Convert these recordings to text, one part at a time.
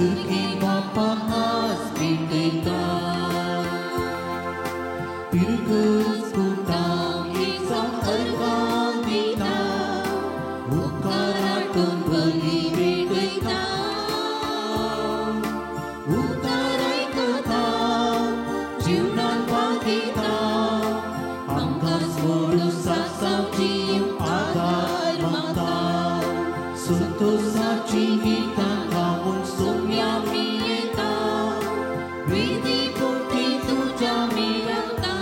Surgi Bapa as bintita Pirgus kutang isang argang bina Ukaratun bagi bintita Utarai kata Jiunan bagita Angkas bulu sasau cium agar mata Suntuk saci kita kamun sumya mieta Widi putih tu jamirata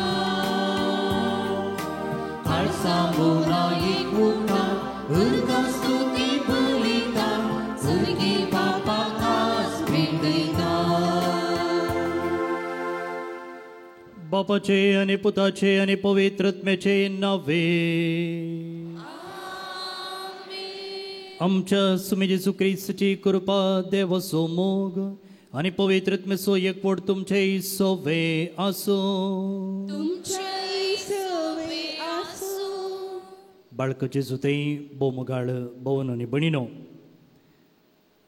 Karsamuna ikuta Urgas tuti belita Surgi Bapa as bintita बापाचे आणि पुताचे आणि पवित्रत्म्याचे नावे आमच्या सुमी जेसू ख्रिस्ताची कृपा देव सोमोग आणि पवित्रत्म्याचो एकवट तुमचे सोवे आसो बाळक जेजू ते बोमगाळ भवन आणि बणिनो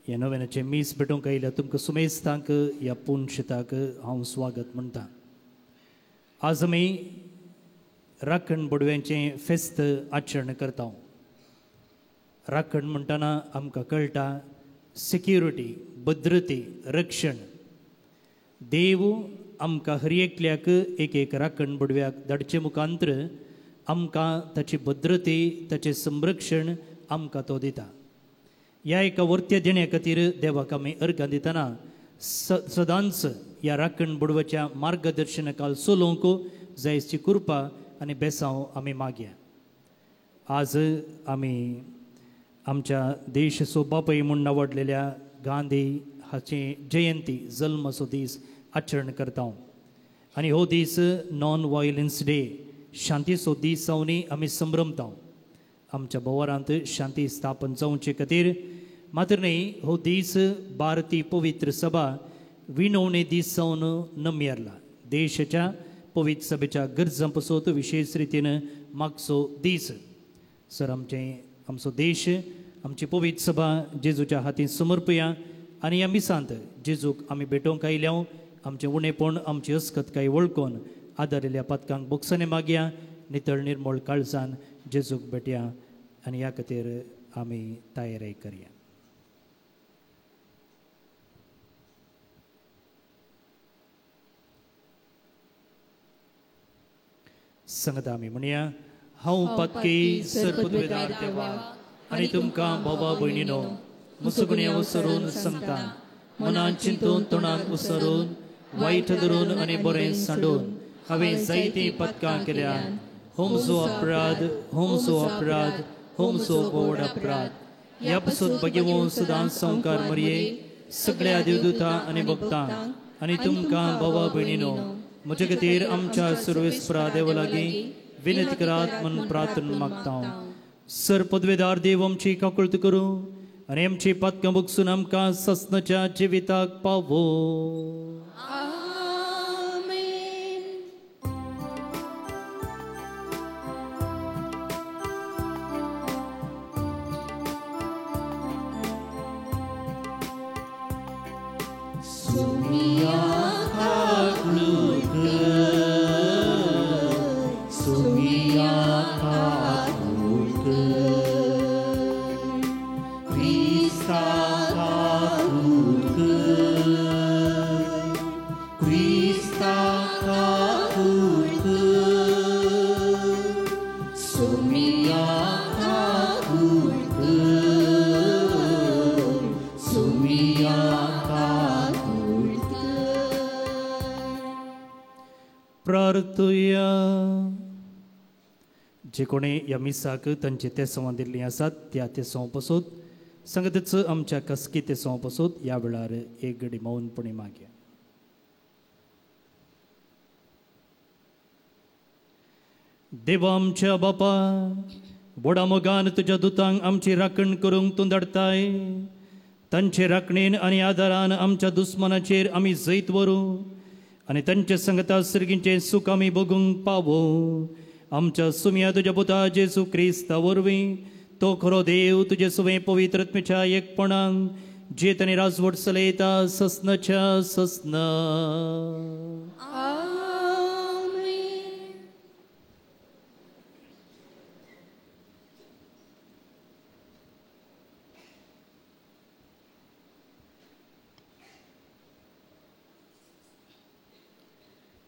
ह्या नव्यानाचे मीस भेटूंक आयल्या तुमकां सुमेस्तांक ह्या पुणशिताक हांव स्वागत म्हणटा आज आमी राखण बडव्यांचें फेस्त आचरण करता राखण म्हणटना आमकां कळटा सिक्युरिटी भद्रते रक्षण देव आमकां हर एकल्याक एक एक राखण बडव्याक धाडचे मुखांतर आमकां ताची भद्रते ताचें संरक्षण आमकां तो दिता ह्या एका वर्त्या देण्या खातीर देवाक आमी अर्घां दितना सदांच ह्या राखण बडवाच्या मार्गदर्शनाखाल चलोवंक जायची कृपा आनी बेसांव आमी मागया आज आमी आमच्या देशाचो बापूय म्हूण नांवाडलेल्या गांधी हाची जयंती जल्माचो दीस आचरण करता आनी हो दीस नॉन वायलन्स डे शांतीचो दीस जावनी आमी संभ्रमता आमच्या भोवरांत शांती स्थापन जावचे खातीर मात्र न्ही हो दीस भारतीय पवित्र सभा विनवणे दीस जावन नमियारला देशाच्या पवित्र सभेच्या गरजां पासत विशेष रितीन मागचो दीस सर आमचो देश आमची पवित्र सभा जेजूच्या हातीन समर्पया आनी ह्या मिसांत जेजूक आमी भेटोवंक आयल्या आमचें उणेपण आमची अस्खतकाय वळखून आदारिल्ल्या पथकांक बोगसने मागया नितळ निर्मळ काळजान जेजूक भेटया आनी ह्या खातीर आमी तयारी करया संगत आमी म्हणया हांव पातकी सरपदवेदार देवा आनी तुमकां भावा भयणीनो मुसुगण्या उसरून सांगता मनान चिंतून तोंडान उसरून वायट धरून आनी बरें सांडून हांवें जायतीं पथकां केल्यात होमचो अपराध होमचो व्हड अपराध ह्या पासून भगिवो सदांच संवकार मरये सगळ्या देवदूतां आनी भक्तांक आनी तुमकां भावा भयणीनो म्हजे खातीर आमच्या सर्वेस्परा देवा लागीं विनंती करात म्हूण प्रार्थना मागता सर पदवेदार देव आमची काकुळट करूं आनी आमची पथकां बगसून आमकां ससनाच्या जिविताक पावो प्रार्थुया जे कोणी ह्या मिसाक तांचे तेसांवां दिल्लीं आसात त्या तेसांव पासून संगतच आमच्या कसकी तेसांव पासून ह्या वेळार एक घडी मौनपणी मागया देवा आमच्या बापा बोडा मोगान तुज्या दुतांक आमची राखण करूंक तूं धाडताय तांचे राखणेन आनी आदारान आमच्या दुस्मनाचेर आमी जैत व्हरूं आनी तांच्या संगता सर्गींचें सूख आमी भोगूंक पावो आमच्या सुम्या तुज्या पुता जेजू क्रिस्ता वरवीं तो खरो देव तुजे सुवें पवित्रत्मेच्या एकपणान जेतनी राजवट चलयता ससनच्या ससन.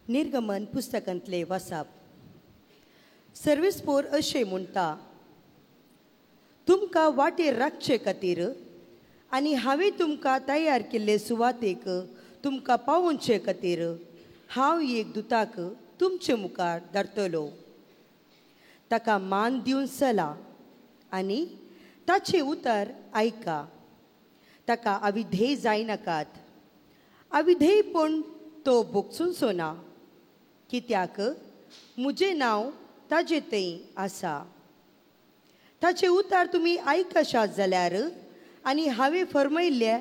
निर्गमन पुस्तकांतले वाचप. सर्वेस्पोर अशें म्हणटा, तुमकां वाटेर राखचे खातीर आनी हांवें तुमकां तयार केल्ले सुवातेक तुमकां पावोवचे खातीर हांव एक दुताक तुमचे मुखार धाडटलो. ताका मान दिवन चला आनी ताचे उतर आयका. ताका अविधेय जायनाकात. अविधेयपण तो भोगचूचो ना, कित्याक म्हजें नांव ताजे थंय आसा. ताचे उतार तुमी आयकशात जाल्यार आनी हांवें फरमायल्ले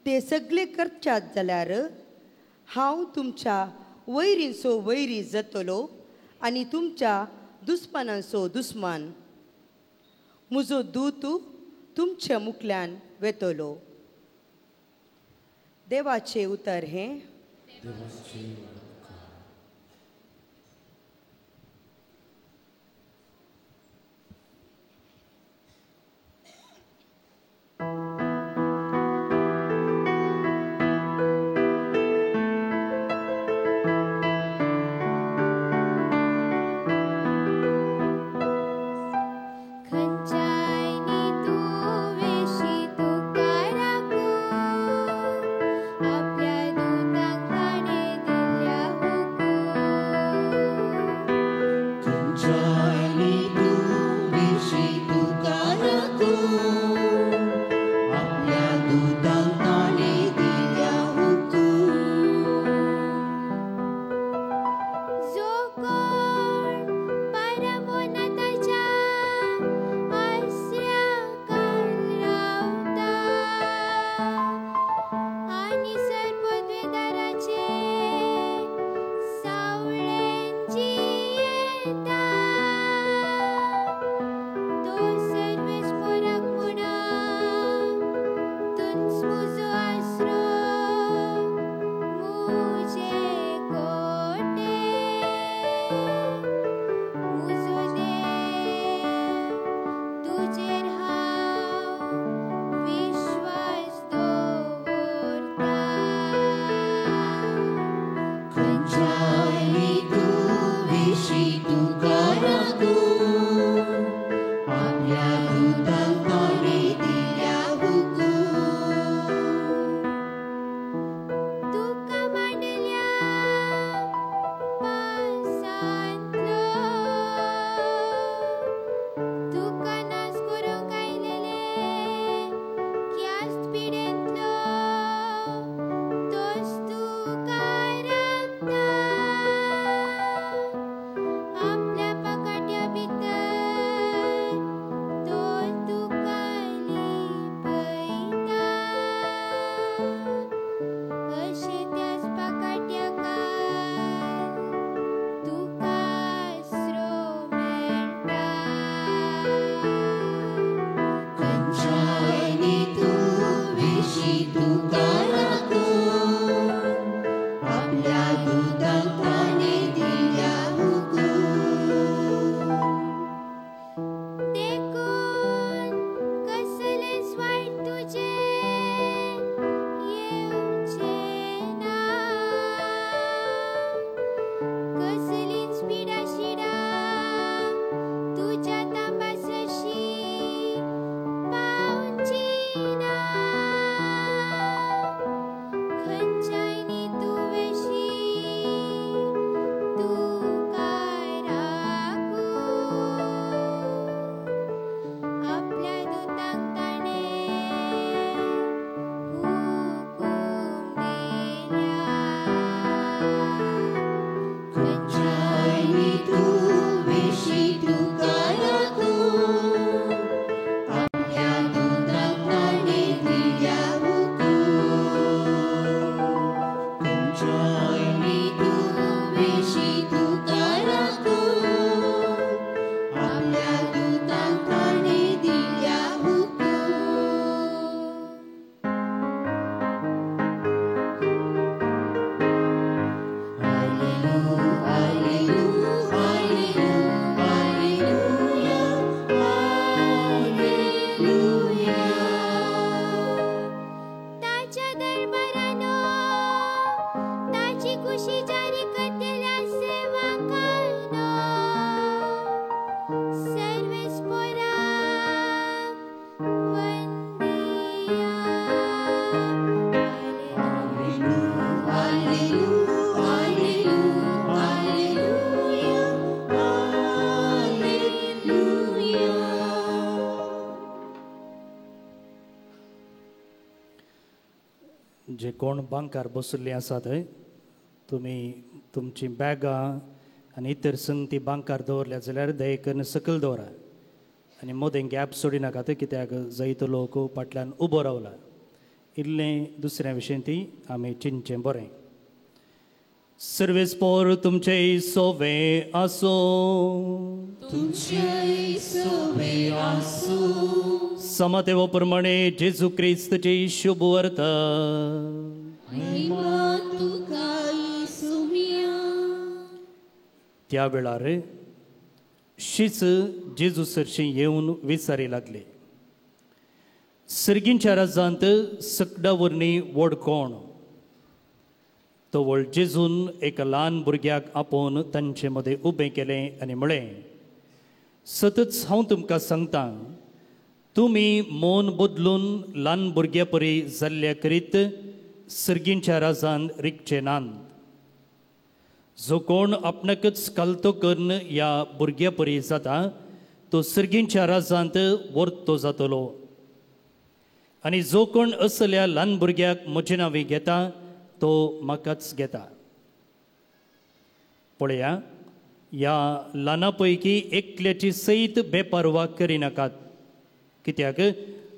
ते सगळे करच्यात जाल्यार हांव तुमच्या वैरींचो वैरी जातलो आनी तुमच्या दुस्मानांचो दुस्मान. म्हजो दूत तुमच्या मुखल्यान वेतलो. देवाचे उतर हें. आपल्या दूतांक ताणे दिल्या जे कोण बांकार बसुल्ले आसा थंय तुमी तुमची बॅगां आनी इतर संगती बांकार दवरल्या जाल्यार दये करून सकयल दवरा आनी मदें गॅप सोडिनाका कित्याक जायतो लोक फाटल्यान उबो रावला इल्लें दुसऱ्या विशेंती आमी चिंतचें बरें. सर्वेस्पोर तुमचे सोवे आसो समतेव प्रमाणे जेजू क्रिस्तची शुभ वर्ता त्या वेळार शीच जेजू सरशी येवन विचारी लागले, सर्गींच्या राजांत सकडा वरणी व्हड कोण? तो व्हड जेजून एका ल्हान भुरग्याक आपोवन तांचे मदें उबें केलें आनी म्हळें, सतच हांव तुमकां सांगतां, तुमी मौन बदलून ल्हान भुरग्या परी जाल्ल्या करीत सर्गींच्या राजान रिगचे नात. जो कोण आपणाकच कालतो करून ह्या भुरग्या परी जाता तो सर्गींच्या राजांत वर्तो जातलो. आनी जो कोण असल्या ल्हान भुरग्याक म्हजे नांवी घेता तो म्हाकाच घेता. पळया, ह्या ल्हाना पैकी एकल्याची सयत बेपारवा करिनाकात, कित्याक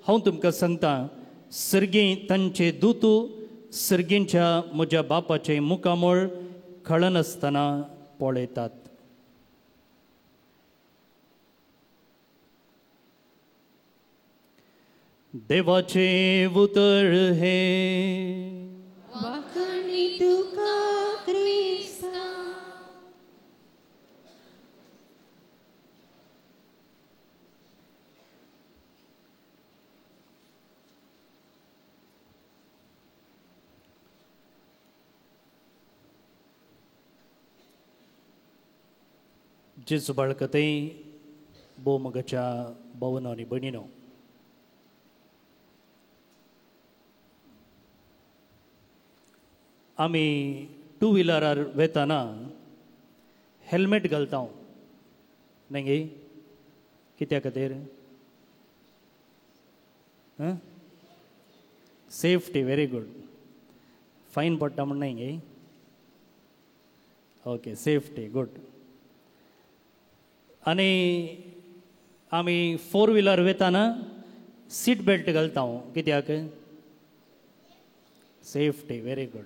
हांव तुमकां सांगतां, सर्गी तांचे दूत सर्गींच्या म्हज्या बापाचे मुखामळ खळनासतना पळयतात. देवाचे उतर हे जेजू बाळकते बोमगाच्या भावनो आनी भयणीनो, आमी टू व्हिलरार वेताना हेल्मेट घालता न्ही गे, कित्या खातीर? सेफ्टी. Very good. फायन पडटा म्हण न्ही गे. Okay, safety. गुड. आनी आमी फोर व्हिलर वेताना सीट बेल्ट घालता कित्याक? सेफ्टी. Very good.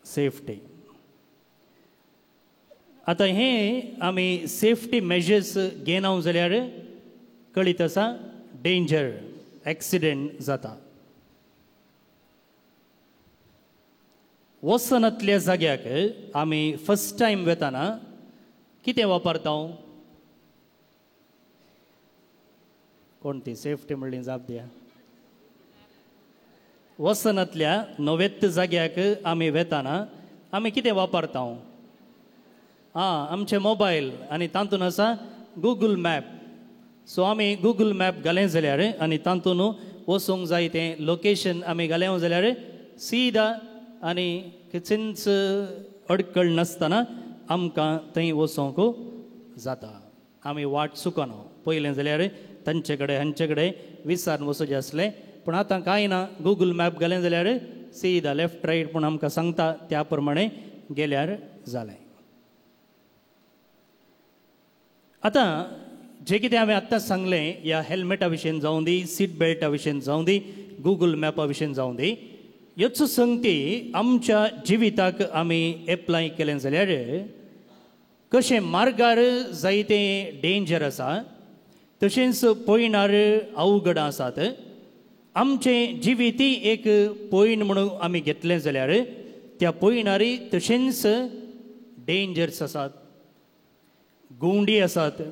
सेफ्टी. आतां हें आमी सेफ्टी मेजर्स घेना जाल्यार कळीत आसा डेंजर, एक्सिडेंट जाता. वसनातल्या जाग्याक आमी फर्स्ट टायम वेताना कितें वापरता? कोणती सेफ्टी म्हणली जाप दिया. वसनातल्या नवेत्त जाग्याक आमी वेताना आमी कितें वापरता? आमचे मोबायल आनी तातूंत आसा गुगल मॅप. सो आमी गुगल मॅप घालें जाल्यार आनी तातूंत वचूंक जाय तें लोकेशन आमी घालें जाल्यार सीदा आनी कितलींच अडकळ नासतना आमकां थंय वचोंक जाता. आमी वाट चुकना. पयलें जाल्यार तांचे कडेन हांचे कडेन विचारून वचचें आसलें, पूण आतां कांय ना. गुगल मॅप घालें जाल्यार सीदा लेफ्ट रायट पूण आमकां सांगता, त्या प्रमाणे गेल्यार जालें. आतां जें कितें हांवें आत्तां सांगलें, ह्या हेल्मेटा विशीं जावं दी, सीट बेल्टा विशीं जावं दी, गुगल मॅपा विशीं जावं दी, ह्योच संगती आमच्या जिविताक आमी एप्लाय केलें जाल्यार कशें मार्गार जायते डेंजर आसा, तशेंच पयणार अवघडां आसात. आमचें जिवीतय एक पयण म्हणून आमी घेतलें जाल्यार त्या पयणारी तशेंच डेंजर्स आसात, गुंडी आसात,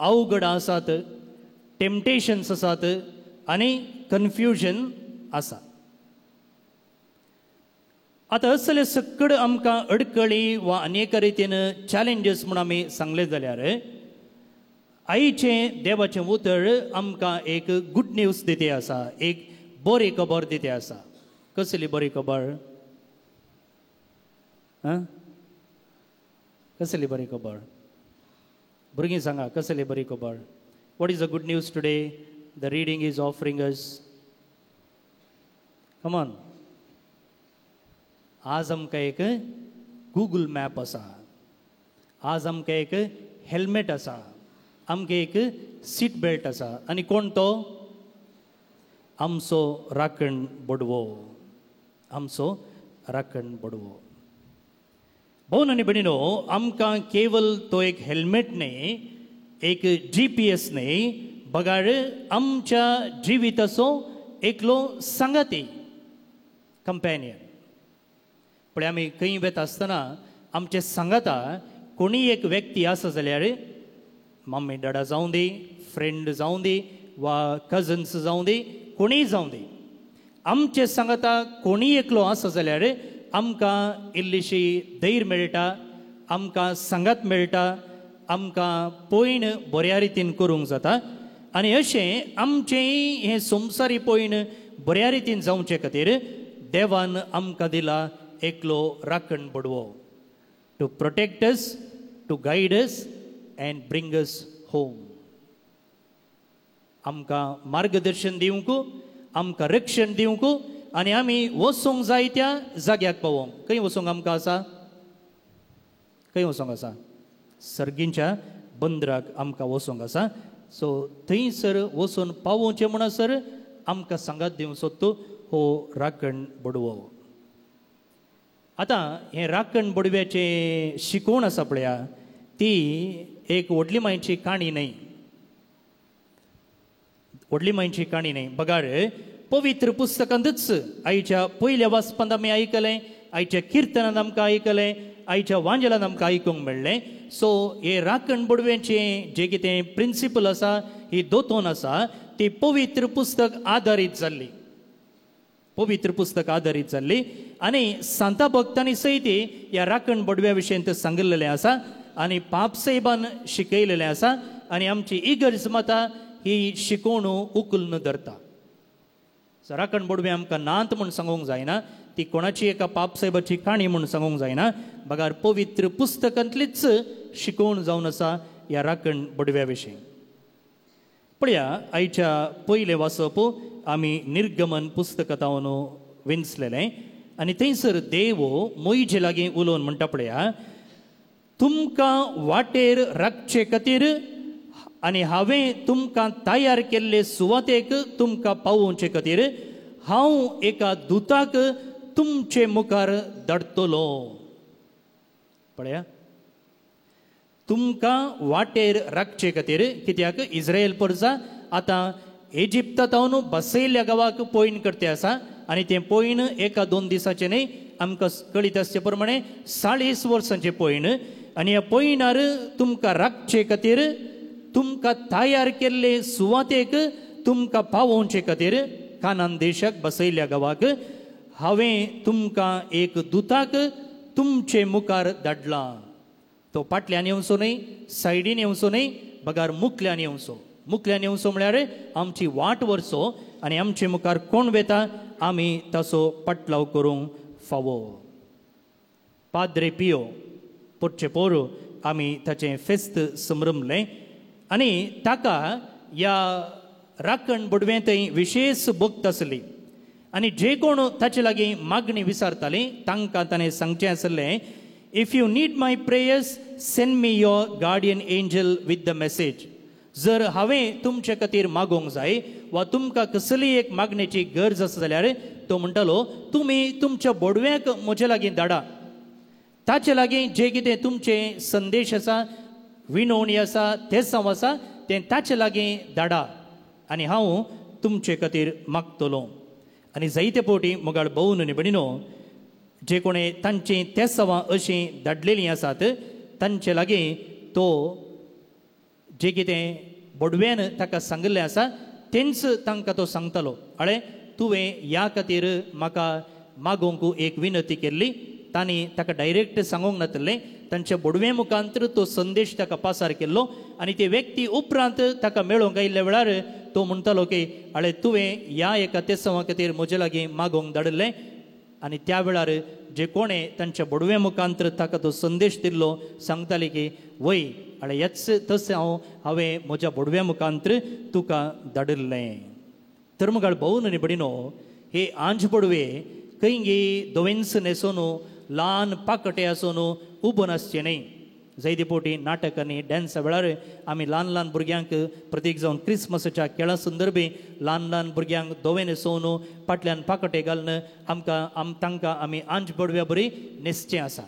अवघडां आसात, टेम्पटेशन्स आसात आनी कन्फ्युजन आसा. आतां असले सकड आमकां अडकळी वा अनेक रितीन चॅलेंजीस म्हूण आमी सांगले जाल्यार आयचें देवाचें उतर आमकां एक गूड न्यूज दिते आसा, एक बरी खबर दिते आसा. कसली बरी खबर? कसली बरी खबर? भुरगीं सांगा, कसली बरी खबर? What is the good news today the reading is offering us? Come on. आज आमकां एक गूगल मॅप आसा, आज आमकां एक हेल्मेट आसा, आमकां एक सीट बेल्ट आसा. आनी कोण तो? आमचो राखण बडवो, आमचो राखण बडवो. भाऊ आनी भयणीनो, आमकां केवल तो एक हेल्मेट न्ही, एक GPS न्ही, बगाड आमच्या जिविताचो एकलो सांगाती, कंपॅनियन. पण आमी खंय वेता आसतना आमचे सांगाता कोणी एक व्यक्ती आसा जाल्यार, मम्मी डाडा जावं दी, फ्रेंड जावं दी, वा कजन्स जावं दी, कोणीय जावं दी, आमचे सांगाता कोणी एकलो आसा जाल्यार आमकां इल्लीशी धैर्य मेळटा, आमकां सांगात मेळटा, आमकां पयण बऱ्या रितीन करूंक जाता. आनी अशें आमचें हें संवसारी पयण बऱ्या रितीन जावचे खातीर देवान आमकां दिला एकलो राखण बडवो, to protect us, to guide us and bring us home. आमकां मार्गदर्शन दिवंक, आमकां रक्षण दिवंक, आनी आमी वचोंक जाय त्या जाग्याक पावोंक. खंय वचोंक आमकां आसा? खंय वचोंक आसा? सर्गींच्या बंदराक आमकां वचोंक आसा. सो थंयसर वचून पावोवचें म्हणसर आमकां सांगात दिवंक सोदतो हो राखण बडवो. आतां हें राखण बडव्याचें शिकोवण आसा पळया, ती एक व्हडली मायची काणी न्हय, व्हडली मायची काणी न्हय. बगाड पवित्र पुस्तकांतच आयच्या पयल्या वाचपांत आमी आयकलें, आयच्या किर्तनांत आमकां आयकलें, आयच्या वांजलांत आमकां आयकूंक मेळ्ळें. सो हे राखण बडव्याचें जें कितें प्रिंसिपल आसा, ही दोतोन आसा, ती पवित्र पुस्तक आदारीत जाल्ली, पवित्र पुस्तक आदारीत जाल्ली. आनी सांता भक्तांनी सयत ह्या राखण बडव्या विशयी सांगिल्लें आसा, आनी पाप साहेबान शिकयलेलें आसा, आनी आमची इगर्ज माता ही शिकोवण उखलून धरता. राखण बडवे आमकां नात म्हूण सांगूंक जायना, ती कोणाची एका पाप साहेबाची काणी म्हूण सांगूंक जायना. बगार पवित्र पुस्तकांतलीच शिकोवण जावन आसा ह्या राखण बडव्या विशीं. पळया, आयच्या पयले वाचप आमी निर्गमन पुस्तकांतावन विंचलेलें, आनी थंयसर देव मोइजे लागीं उलोवन म्हणटा पळया, तुमकां वाटेर राखचे खातीर आनी हांवें तुमकां तयार केल्ले सुवातेक तुमकां पावोवचे खातीर हांव एका दुताक तुमचे मुखार धाडटलो. पळया, तुमकां वाटेर राखचे खातीर. कित्याक इस्रायल परजा आतां इजिप्तांतावन बसयल्ल्या गांवाक पयण करते आसा, आनी तें पयण एका 2 दिसाचें न्हय, आमकां कळीत आसचे प्रमाणे 40 वर्सांचें पयण. आनी ह्या पयणार तुमकां राखचे खातीर, तुमकां तयार केल्ले सुवातेक तुमकां पावोवचे खातीर कानान देशाक बसयल्ल्या गांवाक हांवें तुमकां एक दुताक तुमचे मुखार धाडलां. तो फाटल्यान येवचो न्हय, सायडीन येवचो न्हय, बगार मुखल्यान येवचो. मुखल्यान येवचो म्हळ्यार आमची वाट व्हरचो, आनी आमचे मुखार कोण वेता आमी ताचो पाटलाव करूंक फावो. पाद्रे पियो पोरचे पोर आमी ताचें फेस्त समरमलें, आनी ताका ह्या राखण बडवे थंय विशेश भक्त आसली. आनी जे कोण ताचे लागीं मागणी विचारतालीं तांकां ताणें सांगचें आसलें, if you need my prayers send me your guardian angel with the message. जर हांवें तुमचे खातीर मागोवंक जाय वा तुमकां कसली एक मागणेची गरज आसा जाल्यार तो म्हणटालो, तुमी तुमच्या बडव्याक म्हजे लागीं धाडा. ताचे लागीं जे कितें तुमचे संदेश आसा, विनवणी आसा, तें सांव आसा, तें ताचे लागीं धाडा, आनी हांव तुमचे खातीर मागतलो. आनी जायते फावटी मोगाळ भोवन न्ही भयणीनो, जे कोणें तांचीं तें सवां अशीं धाडलेलीं आसात, तांचे लागीं तो जे कितें बडव्यान ताका सांगिल्लें आसा तेंच तांकां तो सांगतालो. अळे, तुवें ह्या खातीर म्हाका मागोवंक एक विनंती केल्ली. तांणी ताका डायरेक्ट सांगूंक नासलें, तांच्या बडवे मुखांतर तो संदेश ताका पासार केल्लो. आनी ते व्यक्ती उपरांत ताका मेळोवंक आयिल्ल्या वेळार तो म्हणटालो की अळे, तुवें ह्या एका तेसवा खातीर म्हजे लागीं मागोवंक धाडिल्लें. आनी त्या वेळार जे कोणें तांच्या बडवे मुखांतर ताका तो संदेश दिल्लो सांगताली की वय अळे, हेच तशें हांवें म्हज्या बडव्या मुखांतर तुका धाडिल्लें. तर मुखार भोवन न्ही भयणीनो, हे आंज पडवे खंयी दुयेंस नेसोनू ल्हान पाकटे आसोनू उबो नासचें न्ही. जायते पोटी नाटक आनी डॅन्सा वेळार आमी ल्हान ल्हान भुरग्यांक प्रत्येक जावन क्रिसमसाच्या खेळा संदर्भी ल्हान ल्हान भुरग्यांक दोवे न्हेसोवन फाटल्यान पाकटे घालून तांकां आमी आंज पडव्या बरी न्हेसचें आसा.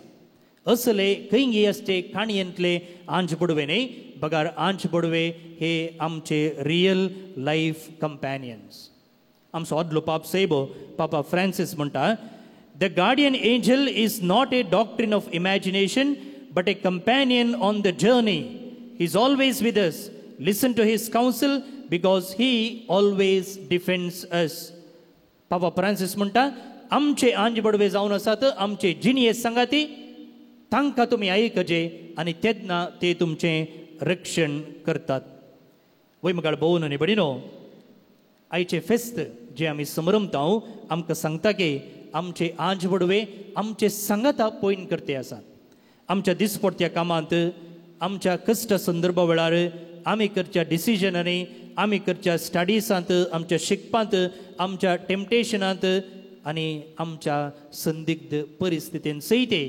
असले खंयी असचे काणयेंतले आंज पडवे न्ही, बगार आंज पडवे हे आमचे रियल लायफ कंपॅनियन्स. आमचो आदलो पाप सैबो पापा फ्रांसीस म्हणटा, the guardian angel is not a doctrine of imagination but a companion on the journey. He is always with us. Listen to his counsel because he always defends us. Papa Francis म्हणटा, आमचे आंज बडवे जावन आसात आमचे जिणये संगाती, तांकां तुमी आयकजे आनी तेन्ना ते तुमचें रक्षण करतात. वैमगाळ भोवन आनी बडिनो, आयचे फेस्त जे आमी समरमता आमकां सांगता की आमचे आंज बडवे आमचे सांगाता पॉयन करते आसात. आमच्या दिसपडत्या कामांत, आमच्या कश्ट संदर्भा वेळार, आमी करच्या डिसिजनांनी, आमी करच्या स्टडीसांत, आमच्या शिकपांत, आमच्या टेम्पटेशनांत आनी आमच्या संदिग्ध परिस्थितीन सयते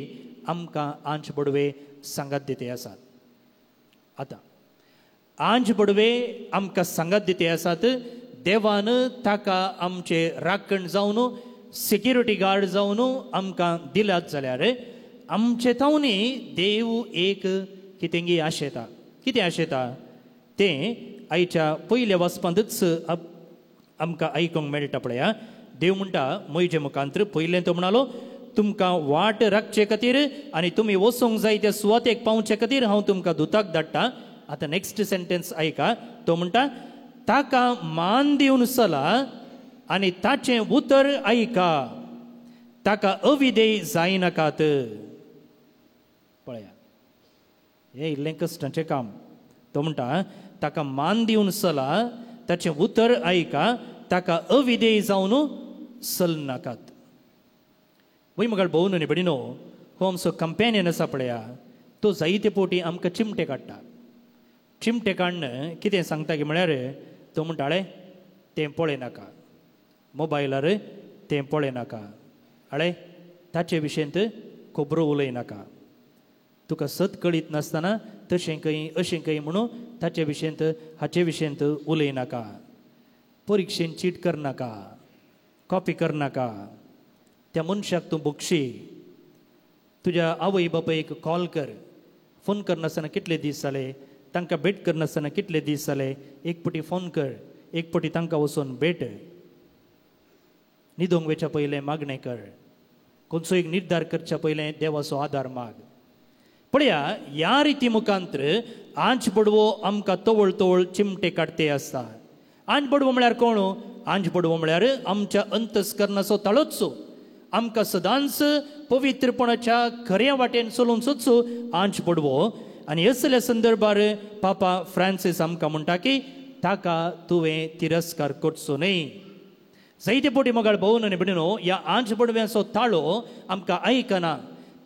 आमकां आंज पडवे सांगात दिते आसात. आतां आंज पडवे आमकां सांगात दिते आसात. देवान ताका आमचे राखण जावन सिक्युरिटी गार्ड जावन आमकां दिल्यात जाल्यार आमचे तावनी देव एक कितेंगी आशेता. कितें आशेता तें आयच्या पयल्या वचपांतच आमकां आयकूंक मेळटा पळया. देव म्हणटा मोयजे मुखांतर, पयलें तो म्हणलो तुमकां वाट राखचे खातीर आनी तुमी वचोंक जाय त्या सुवातेक पावचे खातीर हांव तुमकां दुताक धाडटा. आतां नेक्स्ट सेंटेन्स आयका. तो म्हणटा, ताका मान दिवन चला आनी ताचें उतर आयका, ताका अविधेय जायनाकात. पळया, हे इल्लें कश्टाचें काम. तो म्हणटा ताका मान दिवन चला, ताचें उतर आयका, ताका अविधेय जावन चलनाकात. वैमगाळ भोवन आनी बडिनो, हो आमचो कंपॅनियन आसा पळया, तो जायते पोटी आमकां चिमटे काडटा. चिमटे काडन कितें सांगता की म्हळ्यार तो म्हणटाळे तें पळयनाका, मोबायलार तें पळयनाका, आळे ताचे विशयंत खबरो उलयनाका. तुका सत कळीत नासतना तशें खंय अशें खंय म्हणून ताचे विशयंत हाचे विशयंत उलयनाका. परिक्षेन चीट करनाका, कॉपी करनाका. त्या मनशाक तूं बक्षी. तुज्या आवय बापायक कॉल कर. फोन करनासतना कितले दीस जाले, तांकां भेट करनासतना कितले दीस जाले, एक पटी फोन कर, एक पटी तांकां वचून भेट. न्हिदोंक वेच्या पयलें मागणें कर. खंयचो एक निर्धार करच्या पयलें देवाचो आदार माग. पळया, ह्या रिती मुखांतर आंज पडवो आमकां तवळ तवळ चिमटे काडटे आसता. आंज पडवो म्हळ्यार कोण? आंज पडवो म्हळ्यार आमच्या अंतस्करणाचो ताळोचो. आमकां सदांच पवित्रपणाच्या खऱ्या वाटेन चलोवचोच आंज पडवो. आनी असल्या संदर्भार पापा फ्रांसीस आमकां म्हणटा की ताका तुवें तिरस्कार करचो न्ही. जायते पोटी मोगाळ भोवन आनी बडिनो, ह्या आंज पडव्याचो ताळो आमकां आयकना.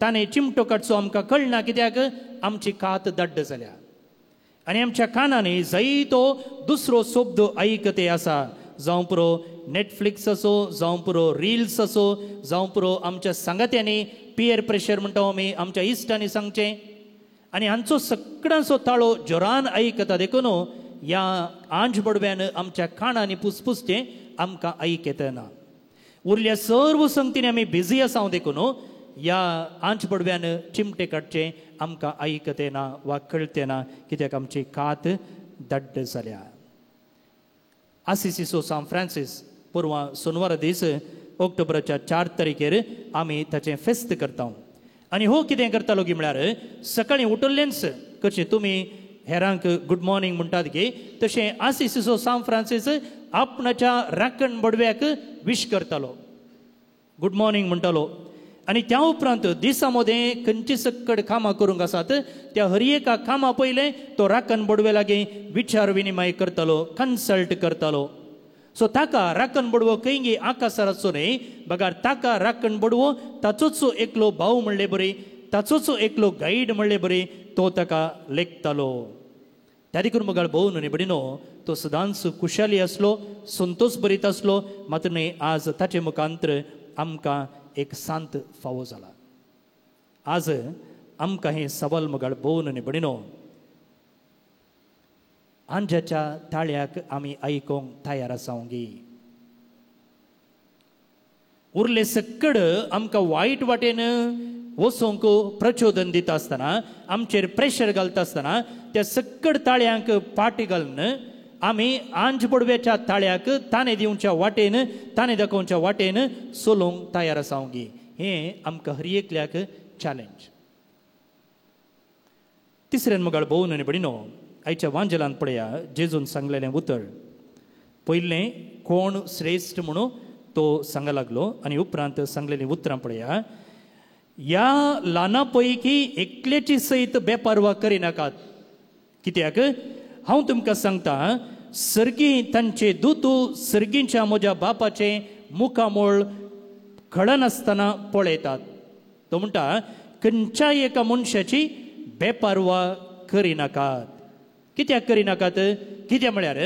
ताणें चिमटो काडचो आमकां कळना. कित्याक? आमची कात दड्ड जाल्या आनी आमच्या कानांनी जायतो दुसरो शब्द आयकते आसा. जावं पुरो नेटफ्लिक्स असो, जावं पुरो रिल्स असो, जावं पुरो आमच्या सांगात्यांनी पियर प्रेशर म्हणटा आमी आमच्या इश्टांनी सांगचें. आनी हांचो सगळ्यांचो ताळो जोरान आयकता देखून ह्या आंज पडव्यान आमच्या कानांनी पुसपुसचें आमकां आयक येतना. उरल्या सर्व संगतींनी आमी बिजी आसा देखून ह्या आंज पडव्यान चिमटे काडचे आमकां आयकते ना वा कळते ना. कित्याक आमची कात दड्ड जाल्या. आसिसिसो सान फ्रांसीस परवां सोनवारा दीस ऑक्टोबराच्या 4 तारखेर आमी ताचें फेस्त करता. आनी हो कितें करतालो की म्हळ्यार सकाळीं उठल्लेंच कशें तुमी हेरांक गुड मॉर्निंग म्हणटात की तशें आसिसिसो सान फ्रांसीस आपणाच्या राखण बडव्याक विश करतालो, गुड मॉर्निंग म्हणटालो. आनी त्या उपरांत दिसा मदें खंयची सक्कड कामां करूंक आसात त्या हर एका कामां पयलें तो राखण बडवे लागीं विचार विनिमय करतालो, कन्सल्ट करतालो. सो ताका राखण बडवो खंयी आकाशाचो न्ही, बगार ताका राखण बडवो ताचोच एकलो भाव म्हणले बरी, ताचोच एकलो गायड म्हणले बरी, तो ताका लेखतालो. त्या देखून मुगाळ भोव न्हू बडिनो तो सदांच खुशाली असलो संतोष भरीत असलो मात्र न्ही आज ताचे मुखांतर आमकां एक सांत फावो जाला आज आमकां हे सवाल मुगाळ भोव न्हू बडिनो आंजाच्या ताळ्याक आमी आयकोंक तयार आसांगी उरले सकड आमकां वायट वाटेन वचोंक प्रचोदन दिता आसतना आमचेर प्रेशर घालता आसतना त्या सकड ताळ्यांक पाटी घालून आमी आंज पडव्याच्या ताळ्याक ताणे दिवच्या वाटेन ताणे दाखोवच्या वाटेन सोलोवंक तयार आसांगी हें आमकां हर एकल्याक चॅलेंज तिसऱ्यान मुगाळ भोव न्हू बडिनो आयच्या वांजलांत पळया जेजून सांगलेलें उतर पयलें कोण श्रेश्ठ म्हणून तो सांगा लागलो आनी उपरांत सांगलेलीं उतरां पळया ह्या ल्हाना पैकी एकल्याची सयत बेपारवा करिनाकात कित्याक हांव तुमकां सांगता सर्गी तांचे दुतू सर्गींच्या म्हज्या बापाचें मुखामोळ खडनासतना पळयतात तो म्हणटा खंयच्याय एका मनशाची बेपारवा करिनाकात कित्याक करिनाकात कित्याक म्हळ्यार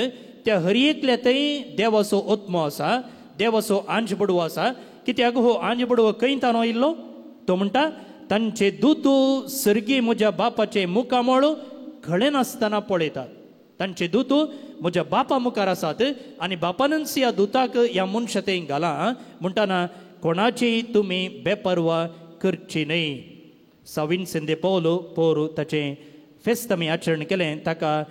त्या हर एकल्यातय देवाचो ओत्मो आसा देवाचो आंज बडवो आसा कित्याक हो आंज बडवो खंयतानो इल्लो तो म्हणटा तांचे दूत सर्गी म्हज्या बापाचे मुखामोळ खडे नासतना पळयतात तांचे दूत म्हज्या बापा मुखार आसात आनी बापानच ह्या दुताक ह्या मनशा थंय घाला म्हणटाना कोणाची तुमी बेपरवा करची न्हय सावीन सेंदे पौल ताचें फेस्त आमी आचरण केलें ताका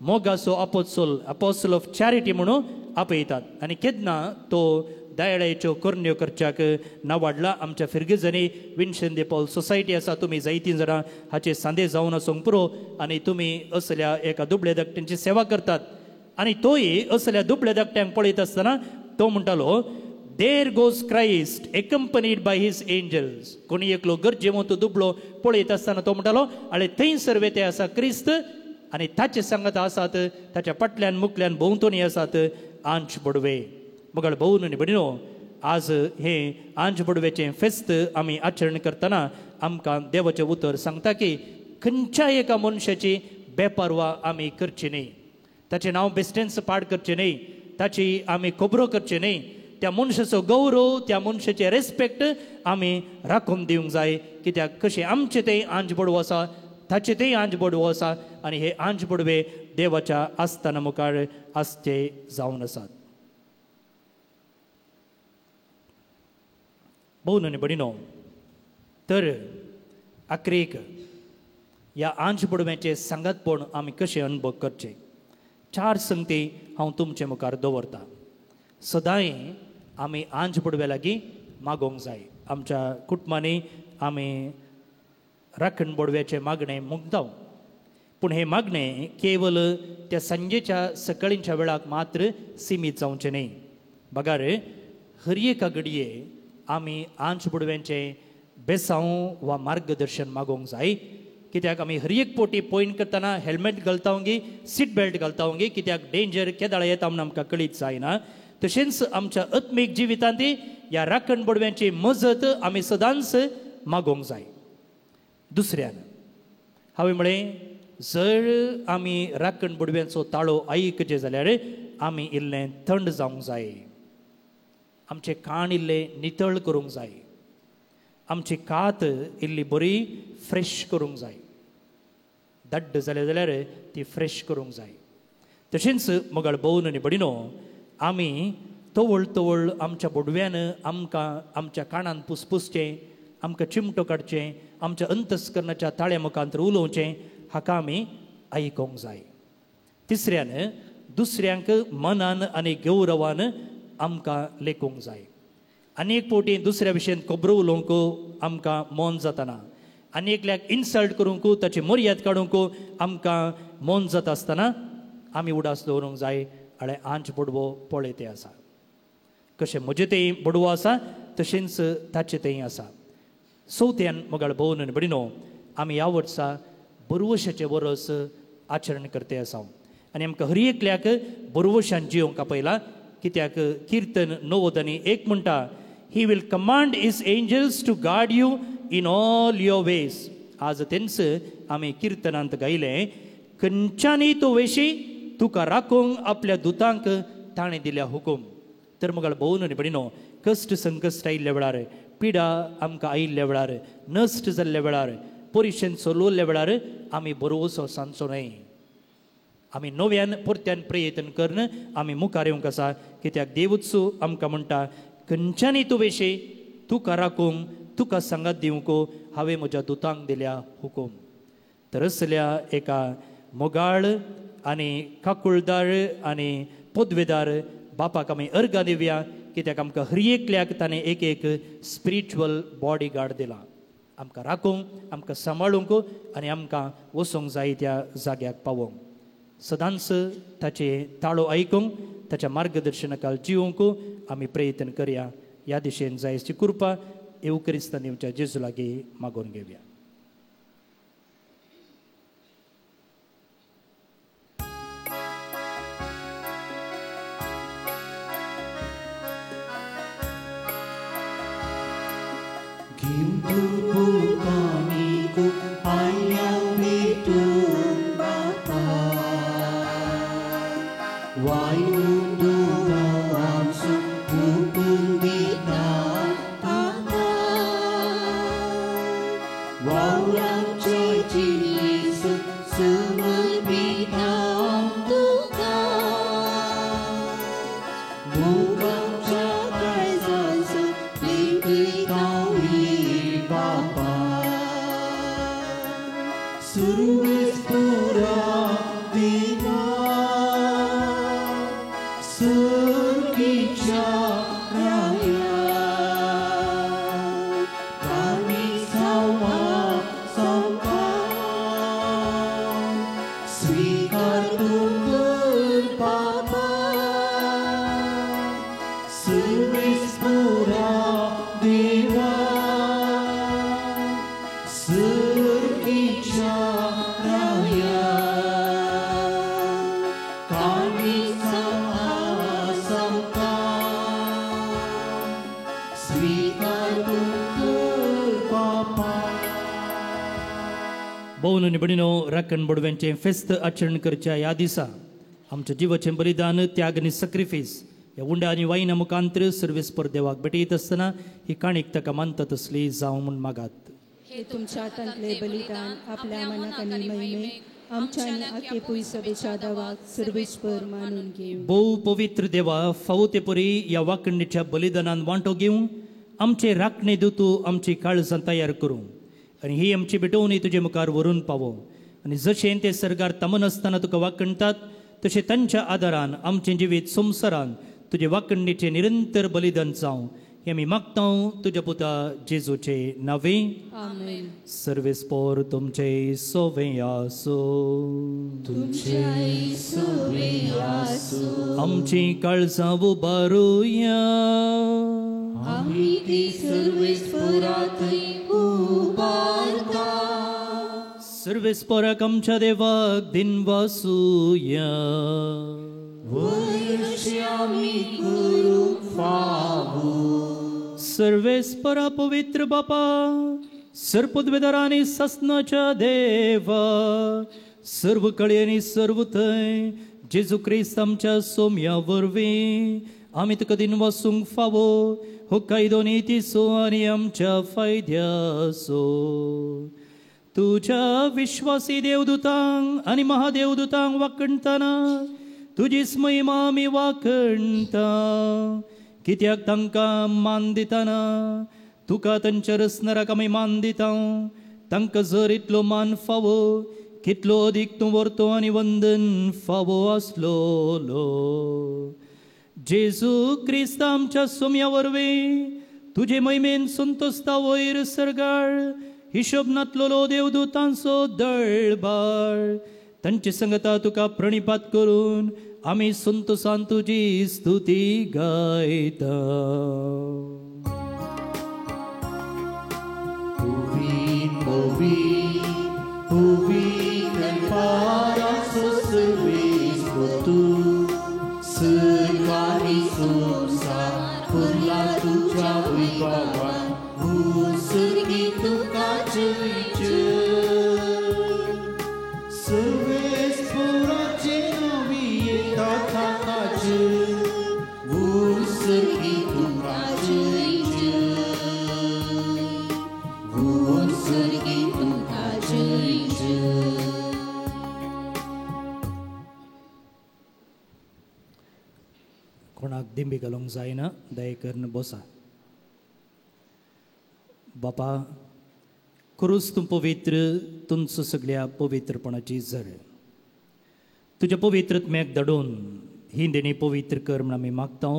मोगाचो अपोस्टल ऑफ चॅरिटी म्हणून आपयतात आनी केन्ना तो दयाळेच्यो करण्यो करच्याक नावाडला आमच्या फिरगिजनी विन्सेंते पौल सोसायटी आसा तुमी जायतीं जाणां हाचे सांदे जावन आसूंक पुरो आनी तुमी असल्या एका दुबळ्या धाकट्यांची सेवा करतात आनी तोय असल्या दुबळ्या धाकट्यांक पळयत आसतना तो म्हणटालो there goes Christ accompanied by his angels कोणी एकलो गरजेवो तो दुबळो पळयत आसतना तो म्हणटालो आळे थंय सर्वे ते आसा क्रिस्त आनी ताचे सांगत आसात ताच्या पटल्यान मुखल्यान भोंवतणी आसात आंच बडवे मुगाळ भोव न्हू बडिनो आज हे आंज बडवेचें फेस्त आमी आचरण करतना आमकां देवाचें उतर सांगता की खंयच्याय एका मनशाची बेपारवा आमी करची न्ही ताचें नांव बेस्टेंस पाड करचें न्ही ताची आमी खबरो करचे न्ही त्या मनशाचो गौरव त्या मनशाचे रेस्पेक्ट आमी राखून दिवंक जाय कित्याक कशें आमचें तें आंज बडवो आसा ताचे तें आंज बडवो आसा आनी हे आंज बडवे देवाच्या आस्थाना मुखार आसचे जावन आसात भोव न्हू बडिनो तर आखरेक ह्या आंज बडव्याचें सांगातपण आमी कशें अनुभव करचे 4 संगती हांव तुमचे मुखार दवरतां सदांय आमी आंज बडव्या लागीं मागोवंक जाय आमच्या कुटुंबांनी आमी राखण बडव्याचें मागणें मुगतांव पूण हें मागणें केवल त्या सांजेच्या सकाळींच्या वेळाक मात्र सीमीत जावचें न्ही बगार हर एका घडये आमी आंच बुडव्यांचें बेसांव वा मार्गदर्शन मागोवंक जाय कित्याक आमी हर एक पोटी पॉयंट करतना हेल्मेट घालतावंगी सीट बेल्ट घालतावंगी कित्याक डेंजर केदाळ येता म्हूण आमकां कळीत जायना तशेंच आमच्या आत्मीक जिवितांत ह्या राखण बडव्यांची मजत आमी सदांच मागोवंक जाय दुसऱ्यान हांवें म्हळें जर आमी राखण बडव्यांचो ताळो आयकचे जाल्यार आमी इल्लें थंड जावंक जाय आमचें कान इल्लें नितळ करूंक जाय आमची कात इल्ली बरी फ्रेश करूंक जाय दड्ड जाले जाल्यार ती फ्रेश करूंक जाय तशेंच मोगाळ भोव न्हू बडिनो आमी तवळ तवळ आमच्या बडव्यान आमकां आमच्या कानान पुसपुसचें आमकां चिमटो काडचें आमच्या अंतस्करणाच्या ताळ्या मुखांतर उलोवचें हाका आमी आयकोंक जाय तिसऱ्यान दुसऱ्यांक मनान आनी गौरवान आमकां लेखूंक जाय आनी एक फावटी दुसऱ्या विशयान खबरो उलोवंक आमकां मन जाताना आनी एकल्याक इन्सल्ट करूंक ताची मर्याद काडूंक आमकां मन जाता आसतना आमी उडास दवरूंक जाय आळे आंच बडवो पळय तें आसा कशें म्हजें तें बडवो आसा तशेंच ताचें तें आसा चवथ्यान मोगाळ भोव न्हू बडिनो आमी ह्या वर्सा बरवशाचें वर्स आचरण करते आसा आनी आमकां हर एकल्याक बरवशान जियोंक आपयला कित्याक किर्तन 9:1 म्हणटा he will command his angels to guard you in all your ways आज तेंच आमी किर्तनांत गायलें खंयच्यानी तो वेशी तुका राखोंक आपल्या दुतांक ताणें दिल्या हुकूम. तर मुगाळ भोवन आनी भयणीनो, कश्ट संकश्ट आयिल्ल्या वेळार, पिडा आमकां आयिल्ल्या वेळार, नश्ट जाल्ल्या वेळार, परिक्षेन चलोवल्या वेळार आमी बरोवसो सांचो न्हय. आमी नव्यान परत्यान प्रयत्न करन आमी मुखार येवंक आसा. कित्याक देवूच आमकां म्हणटा, खंयच्यानी तूं वेशी तुका राखूंक, तुका सांगात दिवंक हांवें म्हज्या दुतांक दिल्या हुकूम. तर असल्या एका मोगाळ आनी काकुळदार आनी पदवेदार बापाक आमी अर्गां दिवया. कित्याक आमकां हर एकल्याक ताणें एक एक स्पिरिच्युअल बॉडी गार्ड दिला, आमकां राखूंक, आमकां सांबाळूंक आनी आमकां वचोंक जाय त्या जाग्याक पावोंक. सदांच ताचे ताळो आयकूंक, ताच्या मार्गदर्शनाखाल जिवंक आमी प्रयत्न करया. ह्या दिशेन जायची कृपा येवू क्रिस्तांनीच्या जेजू लागीं मागून घेवया. भोवन आनी भयणीनो, राखण बडव्यांचें फेस्त आचरण करच्या ह्या दिसा आमच्या जिवाचें बलिदान, त्याग आनी सॅक्रिफायस ह्या उंड्या आनी वायना मुखांतर सर्वेस्पर देवाक भेटयत आसतना ही काणीक ताका मानता तसली जावं म्हूण मागात. हे तुमच्या हातांतले बलिदान आपल्या मनाक आनी महिमे आमच्या आनी आखे पुय सभेच्या देवाक सर्वेस्पर मानून घेवं. भोव पवित्र देवा, फावो ते परी ह्या वाखणणीच्या बलिदानान वांटो घेवं आमचे राखणे दिवतू आमची काळजां तयार करूं आनी ही आमची भेटोवणी तुजे मुखार व्हरून पावो. आनी जशें ते सरकार तमन आसतना तुका वाखणटात तशें तांच्या आदारान आमचें जिवीत संवसारान तुजे वाखणणीचें निरंतर बलिदान जावं हें आमी मागतां तुज्या पुता जेजूचे नांवे. आमेन. सर्वेस्पर तुमचे सोवें आसूं, आमची काळजां उबारुया. आमी ती सर्वेस्परात उबारता. सर्वेस्पराक आमच्या देवाक दिन वासुया. सर्वेस्परा पवित्र बापा, सर्पद्वेदार आनी ससनाच्या देवा, सर्व कळे आनी सर्व थंय जेजू क्रिस्त आमच्या सोम्या वरवीं आमी तुका दिन वासूंक फावो हो कायदो नितीसो आनी आमच्या फायद्याचो. तुझ्या विश्वासी देवदूतांक आनी महादेवदूतांक वाखणटाना तुजीच महिमा आमी वाखणटा. कित्याक तांकां मान दिताना तुका तांच्या रसनाराक आमी मान दिता. तांकां जर इतलो मान फावो कितलो अदीक तूं व्हरतो आनी वंदन फावो आसलोलो. जेजू क्रिस्त आमच्या सोम्या वरवीं तुजे महिमेन संतोस्ता वयर सरगाळ हिशोब नातलोलो देवदूतांचो दळबार तांचे संगता तुका प्रणिपात करून आमी संतोषान तुजी स्तुती गायता. Service बी घालूंक जायना दया करून बसा. बापा, खरोच तूं पवित्र, तुमचो सगळ्या पवित्रपणाची झर. तुज्या पवित्रत्म्याक धाडून ही देणी पवित्र कर म्हण आमी मागता.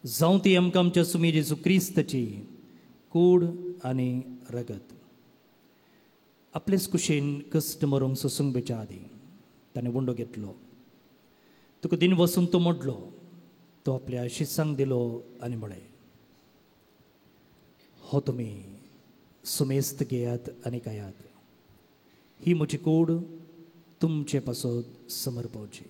जावं ती आमकां आमच्या सुमी जेजू क्रिस्ताची कूड आनी रगत. आपलेच कुशेन कश्ट मरूंक सोसूंक बेच्या आदी ताणें वंडो घेतलो. तुका दिन वसून तो मोडलो, तो आपल्या शिसांक दिलो आनी म्हळें, हो तुमी सुमेस्त घेयात आनी खायात. ही म्हजी कूड तुमचे पासत समर्पवची.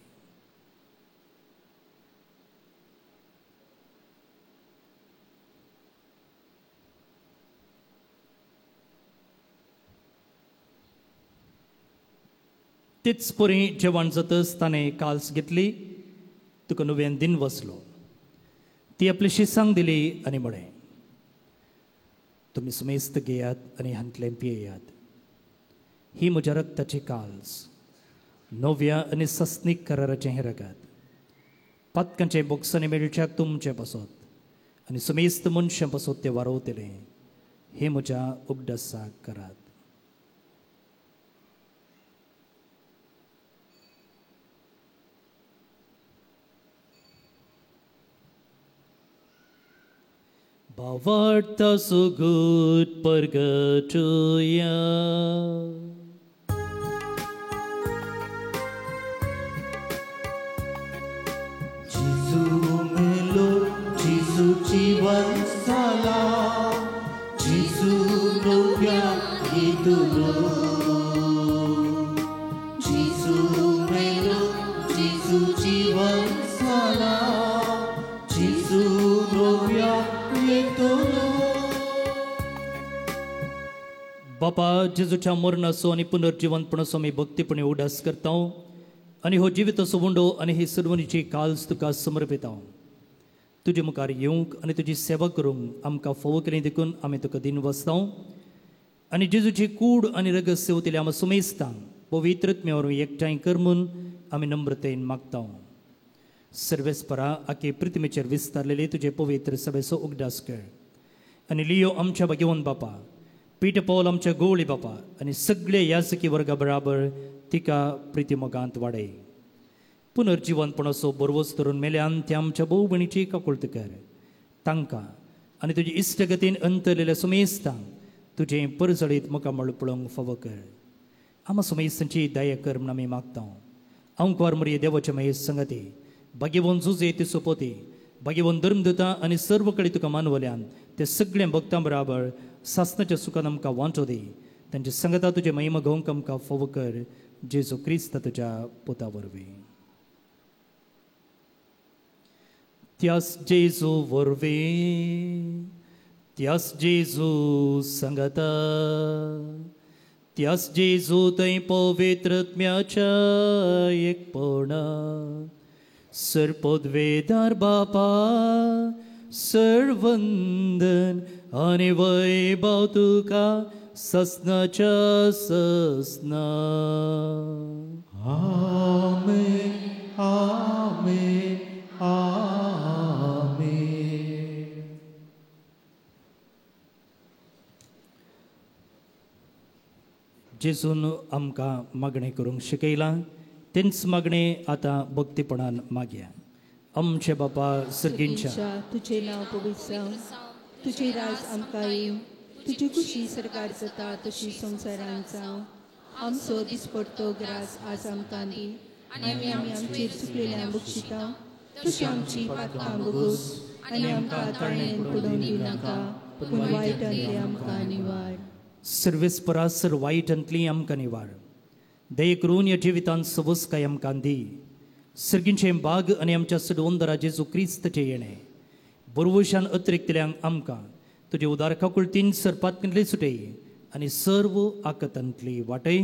तेच परी जेवण जातच ताणें काल्स घेतली. तुका नुवें दिन वसलो. ती आपल्या शिसांक दिली आनी म्हळें, तुमी सुमेस्त घेयात आनी हांतलें पियेयात. ही म्हज्या रक्ताची काल्स, नव्या आनी सस्नीक कराराचें हें रगत. पातकांचे बोक्सांनी मेळच्याक तुमचे पासत आनी सुमेस्त मनशां पासत तें वारोवतलें. हे म्हज्या उगडासाक करात. Bavarta so good purgatoria. Gesù melo, Gesù jiwan sala, Gesù novya idolo. Gesù melo, Gesù jiwan sala, Gesù novya. बापा, जेजूच्या मरणाचो आनी पुनर्जिवंतपणाचो आमी भक्तीपणे उडास करता आनी हो जिविताचो वंडो आनी ही सर्वनीची काल्स तुका समर्पिता. तुजे मुखार येवंक आनी तुजी सेवा करूंक आमकां फोव केलें देखून आमी तुका दिन वसता. आनी जेजूची कूड आनी रगत सेवतली आमी सुमेस्तां पवित्रत्म्यावर एकठांय कर म्हूण आमी नम्रतेन मागता. सर्वेस्परा आखे पृथ्वीचेर विस्तारलेले तुजे पवित्र सभेचो उगडास कर. आनी लियो आमच्या भाग्यवन बापा, पीठ पौल आमच्या गोवळी बापा आनी सगळे याजकी वर्गा बराबर तिका प्रितीमोगांत वाडय. पुनर्जिवंतपणाचो बरवस धरून मेल्यान त्या आमच्या भोव भयणीची काकुळट कर. तांकां आनी तुजे इश्टगतीन अंतरलेल्या सुमेस्तांक तुजें परजळीत मुखामळ पळोवंक फावो कर. आमा सुमेस्तांची दया कर म्हूण आमी मागता. अंकवार मरिये देवाच्या महेश संगती, भाग्यवन जुजे ती सोपोती, भाग्यवन धर्मदूता आनी सर्व कडेन तुका मानवल्यान ते सगळे भक्तां बराबर सासणाच्या सुखान आमकां वांटो दी. तांची संगता तुजे महिमा घेवंक आमकां फोव कर. जेजू क्रिस्त तुज्या पुता वरवीं. त्यास जेजू वरवीं, त्यास जेजू संगता, त्यास जेजू थंय पवित्रत्म्याच्या एकपणा, सरपदवेदार बापा, सर्वंदन आनी वैभव तुका ससनाच्या ससना. आमेन, आमेन, आमेन. जेजून आमकां मागणें करूंक शिकयलां, तेंच मागणें आतां भक्तीपणान मागया. आमचे बापा सर्गींच्या, तुझे नाव पवित्र जावं, तुझे राज आमकां येवं, तुजी खुशी सरकार जाता तशी संवसारांत जावं. आमचो दिसपडटो ग्रास आज आमकां दी आनी आमी आमचेर चुकलेल्यांक बक्षिता तशी आमची पातकां बगूस आनी आमकां ताळयेन पडोवन दिनाका, पूण वायटांतली आमकां निवाड. सर्वेस्परासर वायटांतली आमकां निवाड. दये करून ह्या जिवितांत सवस्काय आमकां दी. सर्गींचें बाग आनी आमच्या सडवंदरा जेजू क्रिस्तचें येणें बरवशान अतिरिक्तल्यांक आमकां तुजे उदार काकुळटीन सरपातली सुटय आनी सर्व आकतांतली वाटय.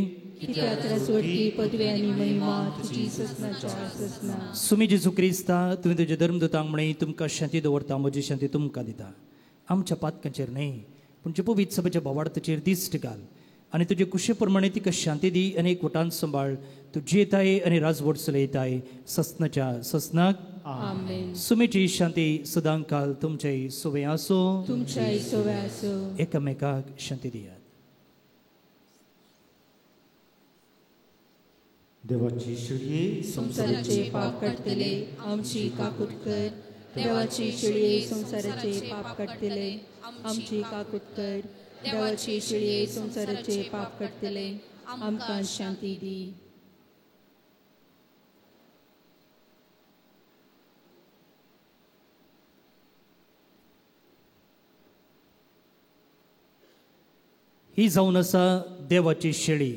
सुमी जेजू क्रिस्ता, तुवें तुज्या धर्मदूतांक म्हणलें तुमकां शांती दवरता, म्हजी शांती तुमकां दिता. आमच्या पातकांचेर न्हय पूण जे पवित्र सभेच्या भावार्थाचेर दिश्ट घाल आनी तुजे कुशे प्रमाणे तिका शांती दी आनी एकवटान सांबाळ. तूं जेताय आनी राजवट चलयताय ससनाच्या ससनाक आमेन. सुमेची शांती सदांकाल तुमचे सोबे आसो. तुमच्या सोबे आसो. एकामेकाक शांती दियात. देवाची शिडये संसाराचे पाप काढतले आमची काकूट कर. देवाची शिळये संसाराचे पाप काढतले आमची काकूट कर. देवाची शिळये संसाराचे पाप काढतले आमकां शांती दी. ही जावन आसा देवाची शेळी.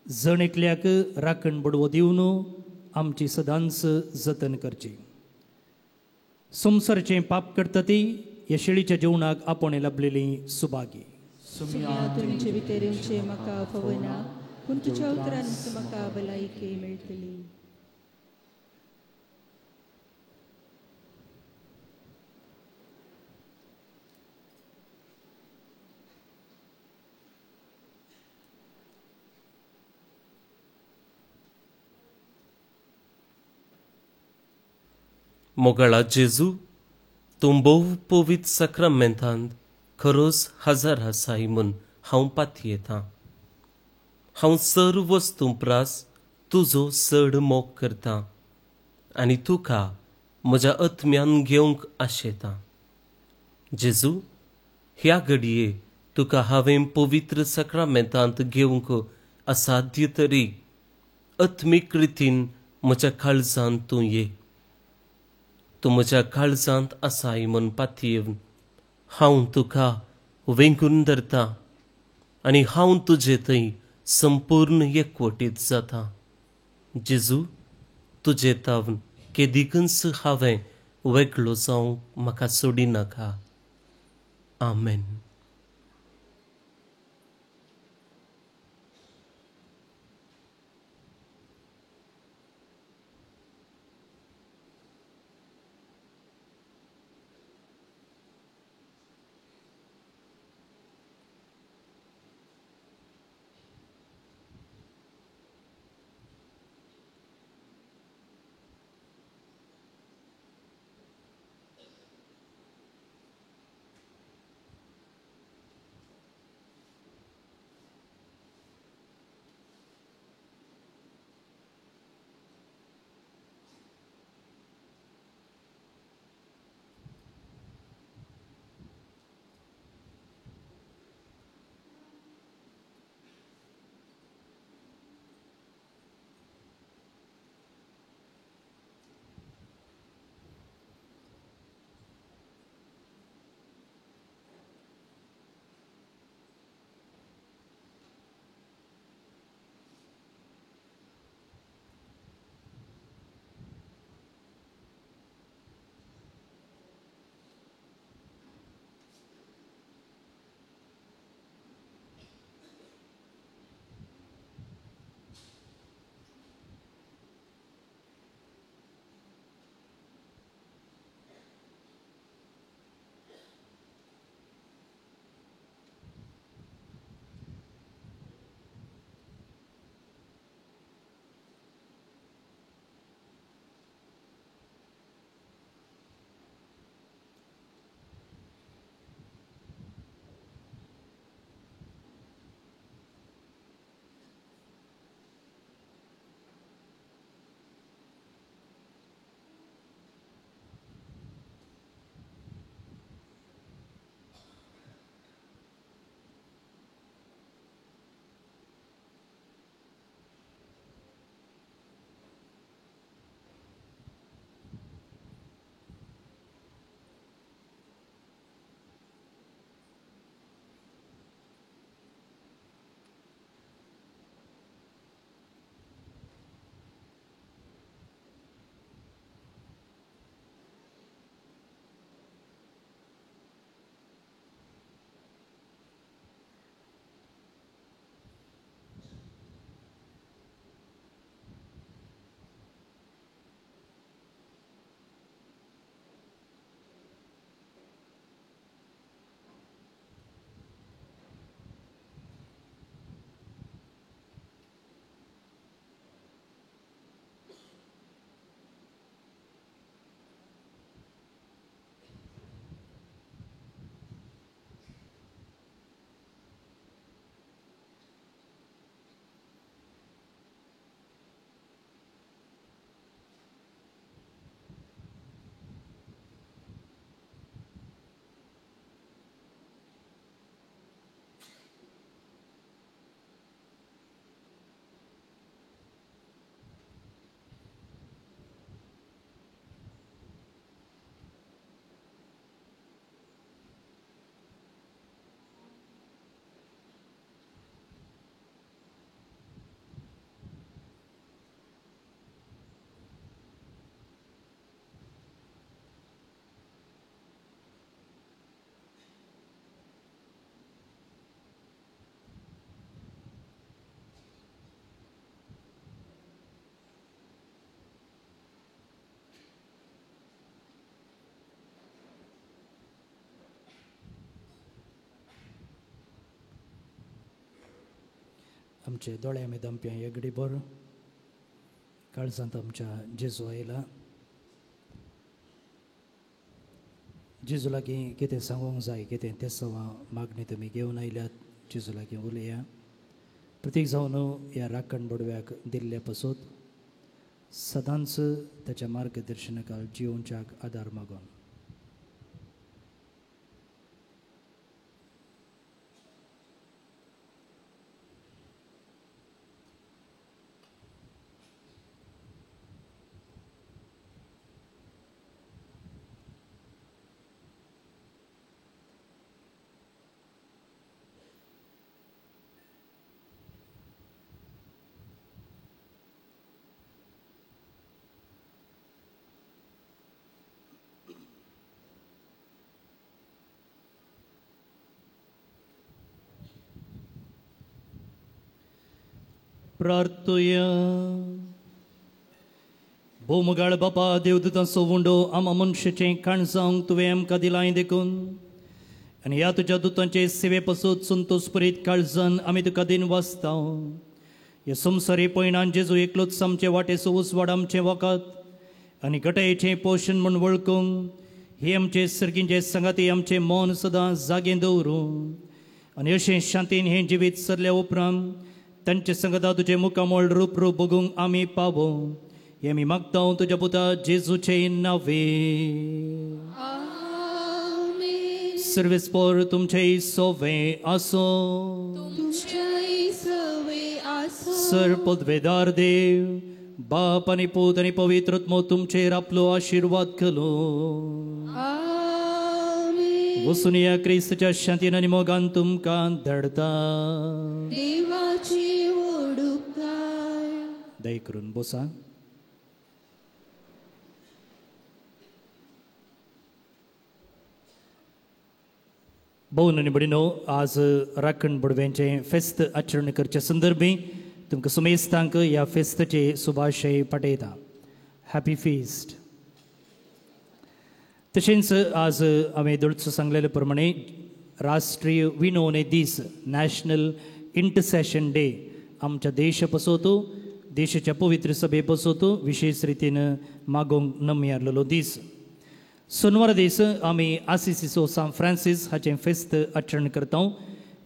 जण एकल्याक राखण बडवो दिवन आमची सदांच जतन करची. संसाराचें पाप करता ती ह्या शेळीच्या जेवणाक आपण लाभलेली सुभागी. तुमचे भितरूंचे म्हाका फवना पूण तुज्या उतरान म्हाका भलायकी मेळटली. मोगळा जेजू तूं भोव पवित्र सक्रामेंतांत खरोच हजर आसाय म्हूण हांव पातयेतां. हांव सर्व वस्तू प्रास तुजो चड मोग करतां आनी तुका म्हज्या आत्म्यान घेवंक आशेतां. जेजू, ह्या घडये तुका हांवें पवित्र सक्रामेंतांत घेवंक असाध्य तरी आत्मीक रितीन म्हज्या काळजांत तूं ये. तूं म्हज्या काळजांत आसाय म्हूण पातयेवन हांव तुका वेंगून धरतां आनी हांव तुजे थंय संपूर्ण एकवटीत जातां. जेजू, तुजे तावन केदिकच हांवें वेगळो जावंक म्हाका सोडिनाका. आमेन. आमचे दोळे आमी दंप्या एक घडीभर काळजांत आमच्या जेजू आयला. जेजू लागीं कितें सांगूंक जाय कितें तें सवा मागणी तुमी घेवन आयल्यात. जेजू लागीं उलया. प्रत्येक जावन ह्या राखण बडव्याक दिल्ले पासून सदांच ताच्या मार्गदर्शनाखाल जिवोवच्याक आदार मागून. प्रार्थुया. भोवमगाळ बापा देवदूतां सोवुंडो आमा मनशाचें काणसांक तुवें आमकां दिलाय देखून आनी ह्या तुज्या दुतांचे सेवे पासून संतोषपरीत काळजान आमी तुका दिन वाचता. ह्या संवसारी पयणान जेजू एकलोच आमचे वाटेचो उसवाड आमचे वखद आनी घटायेचें पोशण म्हूण वळखूंक हे आमचे सर्गींचे संगाती आमचें मौन सदां जागे दवरूं आनी अशें शांतीन हें जिवीत सरल्या उपरांत तांचे संगता तुजें मुखामोळ रूप बगूंक आमी पावो. हें आमी मागता तुज्या पुता जेजूचे नांवे. सर्वेस्पर तुमचे सोवे आसो. सर्पद्वेदार देव बाप आनी पूत आनी पवित्र आत्मो तुमचेर आपलो आशिर्वाद घालो. वसून या क्रिस्ताच्या शांतीन आनी मोगान तुमकां धाडता. दय करून बसा. भोवन आनी भयणीनो, आज राखण बडव्यांचें फेस्त आचरण करचे संदर्भी तुमकां सुमेस्तांक ह्या फेस्ताचे शुभाशय पाठयता. Happy fest. तशेंच आज हांवें दोळचो सांगलेले प्रमाणे राष्ट्रीय विनवणे दीस, नॅशनल इंटरसेशन डे आमच्या देशा पासत देशाच्या पवित्र सभे पासत विशेष रितीन मागोवंक नमी आसलेलो दीस. सोनवार दीस आमी आसिसीचो सान फ्रांसीस हाचें फेस्त आचरण करता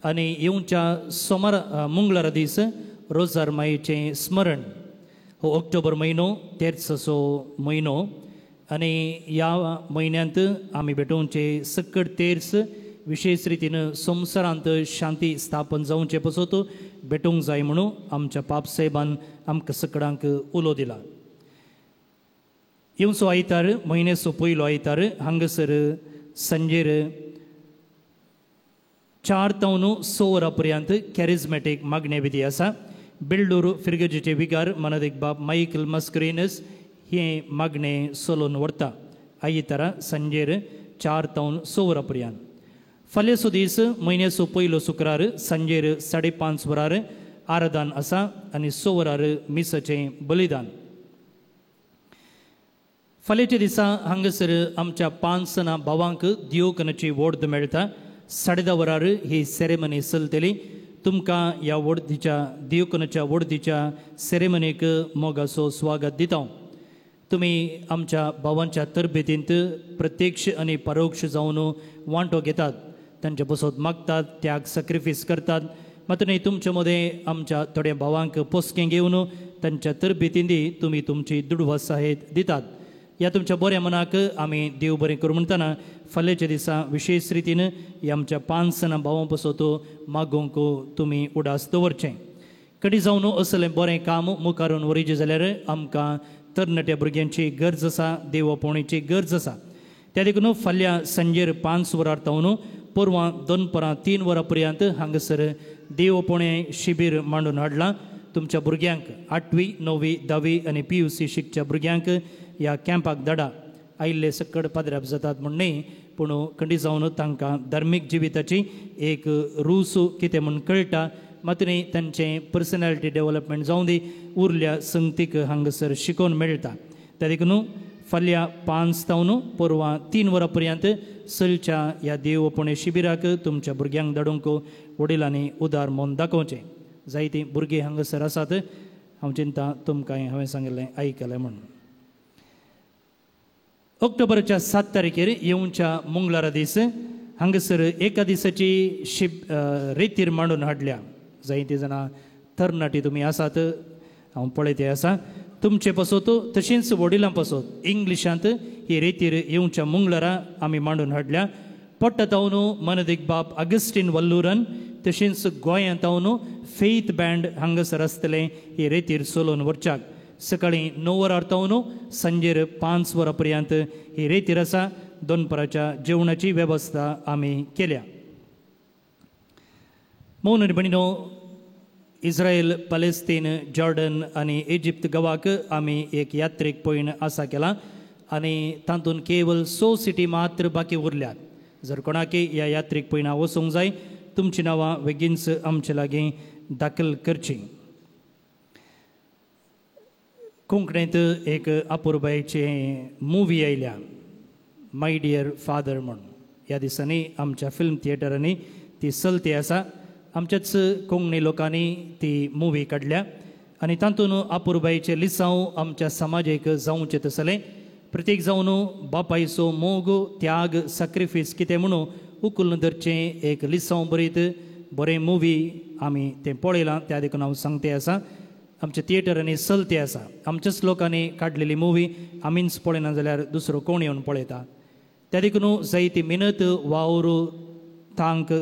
आनी येवच्या मंगळारा दीस रोजार मायेचें स्मरण. हो ऑक्टोबर म्हयनो तेर्सो म्हयनो आनी ह्या म्हयन्यांत आमी भेटोवचे सक्कड तेर्स विशेष रितीन संवसारांत शांती स्थापन जावचे पासत भेटोवंक जाय म्हणून आमच्या पाप साहेबान आमकां सगळ्यांक उलो दिला. येवचो आयतार म्हयन्याचो पयलो आयतार हांगासर सांजेर 4 ते 6 वरां पर्यंत कॅरिझमॅटीक मागणे विधी आसा. बेल्डूर फिरगजेचे विकार मानदिक बाब मायकल मस्करीनस हे मागणे चलोवन व्हरता. आयतारा सांजेर 4 ते 6 वरां पर्यंत. फाल्यांचो दीस म्हयन्याचो पयलो शुक्रार सांजेर 5:30 वरार आराधन आसा आनी 6 वरार मिसाचें बलिदान. फाल्यांच्या दिसा हांगासर आमच्या 5 जाणां भावांक दियोकनाची वोर्द मेळटा. 10:30 वरार ही सेरेमनी चलतली. तुमकां ह्या वोर्दीच्या दियोकनाच्या वोर्दीच्या सेरेमनीक मोगाचो स्वागत दिता. तुमी आमच्या भावांच्या तरबेतींत प्रत्यक्ष आनी परोक्ष जावन वांटो घेतात, तांचे बसत मागतात, त्याग सॅक्रिफायस करतात. मात न्ही तुमचे मदें आमच्या थोड्या भावांक पोसकें घेवन तांच्या तरबेतींनी तुमी तुमची दृढवासाहेत दितात. ह्या तुमच्या बऱ्या मनाक आमी देव बरें करूं म्हणटना फाल्यांच्या दिसा विशेष रितीन ह्या आमच्या 5 जाणां भावां पासत मागोवंक तुमी उडास दवरचें. कडी जावन असलें बरें काम मुखारून व्हरचें जाल्यार आमकां तरणाट्या भुरग्यांची गरज आसा, देवपणीची गरज आसा. त्या देखून फाल्यां सांजेर 5 वरार तावन परवां दनपरां 3 वरां पर्यंत हांगासर देवपणे शिबीर मांडून हाडलां. तुमच्या भुरग्यांक 8वी, 9वी, 10वी आनी PUC शिकच्या भुरग्यांक ह्या कॅम्पाक धाडा. आयिल्ले सकड पाद्र्याप जातात म्हण न्ही, पूण खंडी जावन तांकां धार्मीक जिविताची एक रूस कितें म्हूण कळटा. मात न्ही तांचें पर्सनॅलिटी डेव्हलपमेंट जावं दी, उरल्या संगतीक हांगासर शिकोवन मेळटा. त्या देखून फाल्यां 5 ते परवां 3 वरां पर्यंत चलच्या ह्या देवपणे शिबिराक तुमच्या भुरग्यांक धाडूंक वडिलांनी उदार मोन दाखोवचें. जायतीं भुरगीं हांगासर आसात. हांव चिंता तुमकां हांवें सांगिल्लें आयकलें म्हणून. ऑक्टोबराच्या 7 तारखेर येवच्या मंगळारा दीस हांगासर एका दिसाची रेतीर मांडून हाडल्या. जायतीं जाणां तरणाटी तुमी आसात, हांव पळयते आसा. तुमचे पासत तशींच वडिलां पासत इंग्लिशांत ही रेतीर येवच्या मंगळारा आमी मांडून हाडल्या. पट्टतावन मनदीक बाब अगस्टीन वल्लुरन तशेंच गोंयांतावन फेथ बँड हांगासर आसतलें ही रेतीर चलोवन व्हरच्याक. सकाळीं 9 वरांतावन सांजेर 5 वरां पर्यंत ही रेतीर आसा. दनपाराच्या जेवणाची वेवस्था आमी केल्या. मौन भयणीनो, इस्रायल, पॅलेस्तीन, जॉर्डन आनी इजिप्त गांवाक आमी एक यात्रेक पयण आसा केला आनी तातूंत केवळ 6 सिटी मात्र बाकी उरल्यात. जर कोणाकय ह्या यात्रेक पयण वचूंक जाय, तुमची नांवां बेगीनच आमचे लागीं दाखल करचीं. कोंकणींत एक अपुर्बायेचें मुवी आयल्या, माय डियर फादर म्हणून. ह्या दिसांनी आमच्या फिल्म थिएटरांनी ती चलती आसा. आमच्याच कोंकणी लोकांनी ती मुवी काडल्या आनी तातूंत अपुर्बायेचें लिसांव आमच्या समाजाक जावचें तसलें. प्रत्येक जावन बापायचो मोग, त्याग, सॅक्रिफीस कितें म्हणून उखलून धरचें एक लिसांव बरीत बरें मुवी आमी तें पळयलां. त्या देखून हांव सांगते आसा, आमच्या थिएटरांनी चलती आसा. आमच्याच लोकांनी काडलेली मुवी आमीच पळयना जाल्यार दुसरो कोण येवन पळयता. त्या देखून जायती मेहनत, वावर, तांक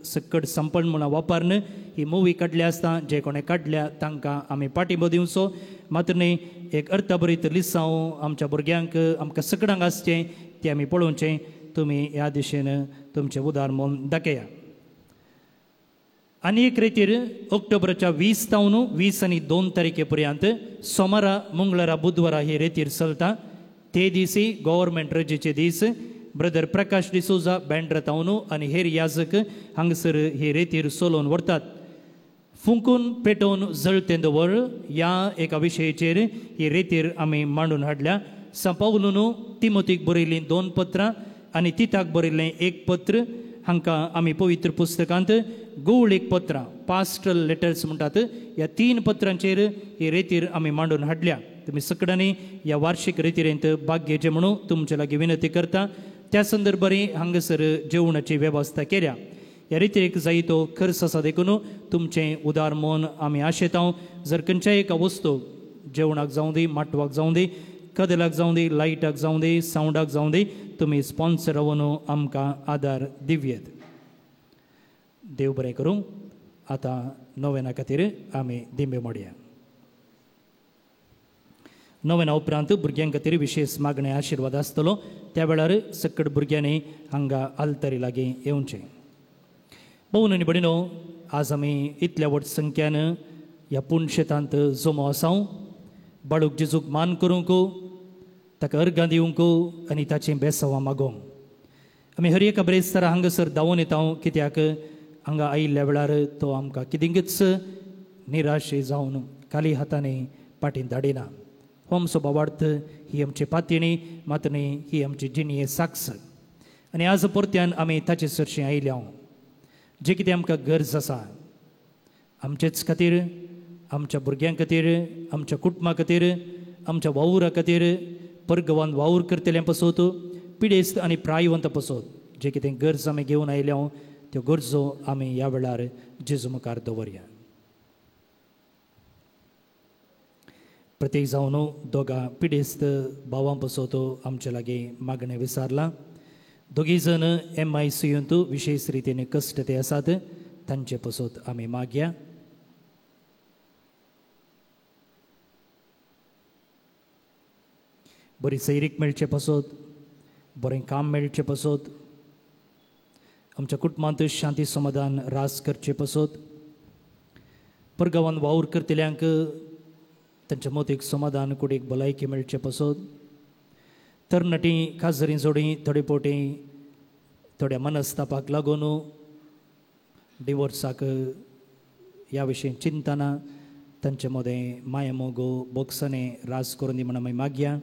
सकट संपण म्हणून वापरन ही मुवी काडली आसता. जे कोणें काडल्या तांकां आमी पाठिंबो दिवचो. मात्र न्ही, एक अर्थभरीत लिसांव आमच्या भुरग्यांक, आमकां सगळ्यांक आसचें तें आमी पळोवचें. तुमी ह्या दिशेन तुमचें उदार मोल दाखया. आनी एक रेतीर ऑक्टोबराच्या 20 तावन 20 आनी 2 तारखे पर्यंत सोमारा, मंगळारा, बुधवारा ही रेतीर चलता. ते दिसी गव्हर्मेंट रजेचे दीस. ब्रदर प्रकाश डिसोजा, बँड्रातावन आनी हेर याजक हांगसर ही रेतीर चलोवन व्हरतात. फुंकून पेटोवन जळतें दवर ह्या एका विशयाचेर ही रेतीर आमी मांडून हाडल्या. सांपावलून तिमोथीक बरयल्लीं 2 पत्रां आनी तिताक बरयल्लें 1 पत्र. हांकां आमी पवित्र पुस्तकांत गूळ 1 पत्रां, पास्टल लेटर्स म्हणटात, ह्या 3 पत्रांचेर ही रेतीर आमी मांडून हाडल्या. तुमी सगळ्यांनी ह्या वार्षिक रेतीरेंत भाग घेवचें म्हणून तुमचे लागीं विनंती करता. त्या संदर्भांनी हांगासर जेवणाची वेवस्था केल्या. ह्या रितीक जायतो खर्च आसा देखून तुमचें उदार मोन आमी आशेतांव. जर खंयच्याय एका वस्तूक, जेवणाक जावं दी, माटवाक जावं दी, कदेलाक जावं दी, लायटाक जावं दी, सावंडाक जावं दी, तुमी स्पॉन्सर रावन आमकां आदार दिव्येत. देव बरें करूं. आतां नोवेना खातीर आमी दिंबे मोडया. नोवेना उपरांत भुरग्यां खातीर विशेश मागणे आशिर्वाद आसतलो. त्या वेळार सकट भुरग्यांनी हांगा आल्तारी लागीं येवचें. भोवन आनी भयणीनो, आज आमी इतल्या व्हड संख्यान ह्या पुणशेतांत जमो आसांव. बाळूक जेजूक मान करूंक, ताका अर्गां दिवंक आनी ताचें बेसांवां मागोवंक. आमी हर एका ब्रेस्तारा हांगासर धांवून येता. कित्याक हांगा आयिल्ल्या वेळार तो आमकां कितेंच निराश जावन खाली हातांनी पाटीन धाडिना. हो आमचो भावार्थ, ही आमची पातयणी, मात्र न्ही ही आमची जिणये साक्स. आनी आज परत्यान आमी ताचे सरशीं आयल्या. जें कितें आमकां गरज आसा, आमचेच खातीर, आमच्या भुरग्यां खातीर, आमच्या कुटुंबा खातीर, आमच्या वावुरा खातीर, परगवान वावूर करतल्यां पासत, पिडेस्त आनी प्रायवंत पासत, जे कितें गरज आमी घेवन आयल्या, त्यो गरजो आमी ह्या वेळार जेजू मुखार दवरया. प्रत्येक जावन दोगां पिडेस्त भावां पासत आमचे लागीं मागणें विचारलां. दोगी जण MICUंत विशेष रितीन कश्ट ते आसात, तांचे पासत आमी मागया. बरी सैरीक मेळचे पासत, बरें काम मेळचें पासत, आमच्या कुटुंबांत शांती समाधान रास करचे पासत, परगांवान वावूर करतल्यांक तांच्या मतीक समाधान कुडीक भलायकी मेळचे पासत. तरणाटीं खाजरी जोडीं थोडे फावटी थोड्या मनस्तापाक लागून डिवोर्साक ह्या विशयी चिंतना तांचे मदें माया मोगो बोगसणे रास करून दी म्हण आमी मागया.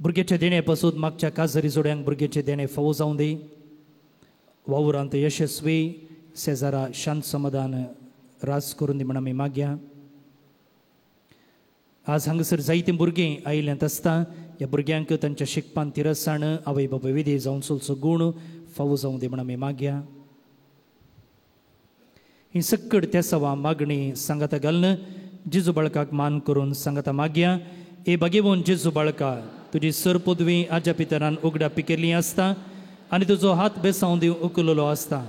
भुरग्याचे देणे पासून मागच्या काजरी जोड्यांक भुरग्याचे देणे फावो जावं दी. वावुरांत यशस्वी शेजारा शांत समाधान रास करून दी म्हण आमी मागया. आज हांगासर जायतीं भुरगीं आयिल्यांत आसता. ह्या भुरग्यांक तांच्या शिकपान तिरसाण आवय बापूय विधी जावन चलचो गूण फावो जावं दी म्हण आमी मागया. ही सक्कड त्या सवा मागणी सांगाता घालन जेजू बाळकाक मान करून सांगाता मागया. ए बागेवून जेजू बाळका, तुजी सर पदवी आज्या पितरान उगडा पिकेल्ली आसता आनी तुजो हात बेसांव दिवं उखललो आसता.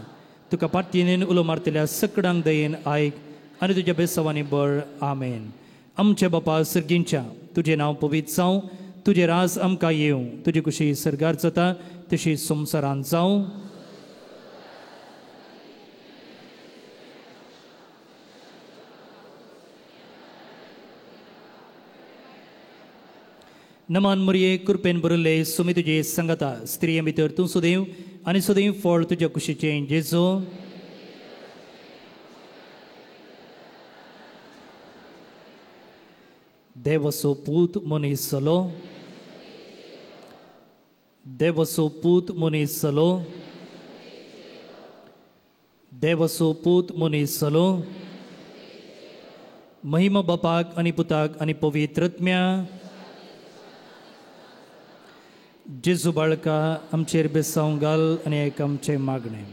तुका पातयेन उलो मारतल्या सक्कडांक दयेन आयक आनी तुज्या बेसांवांनी बळ. आमेन. आमच्या बापा सर्गींच्या, तुजें नांव पवित्र जावं, तुजें राज आमकां येवं, तुजी कुशी सर्गार जाता तशी संवसारांत जावं. नमान मरिये कृपेन बरले सुमी तुजे संगता स्त्रिये भितर तूं सुदैव आनी सुदैव फळ तुज्या कुशीचें जेजू. देवसो पूत मनीस जालो, देवसो पूत मनीस जालो, देवसो पूत मनीस जालो. महिमा बापाक आनी पुताक आनी पवित्रत्म्या. जेजू बाळका, आमचेर बेसांव घाल आनी एक आमचें मागणें.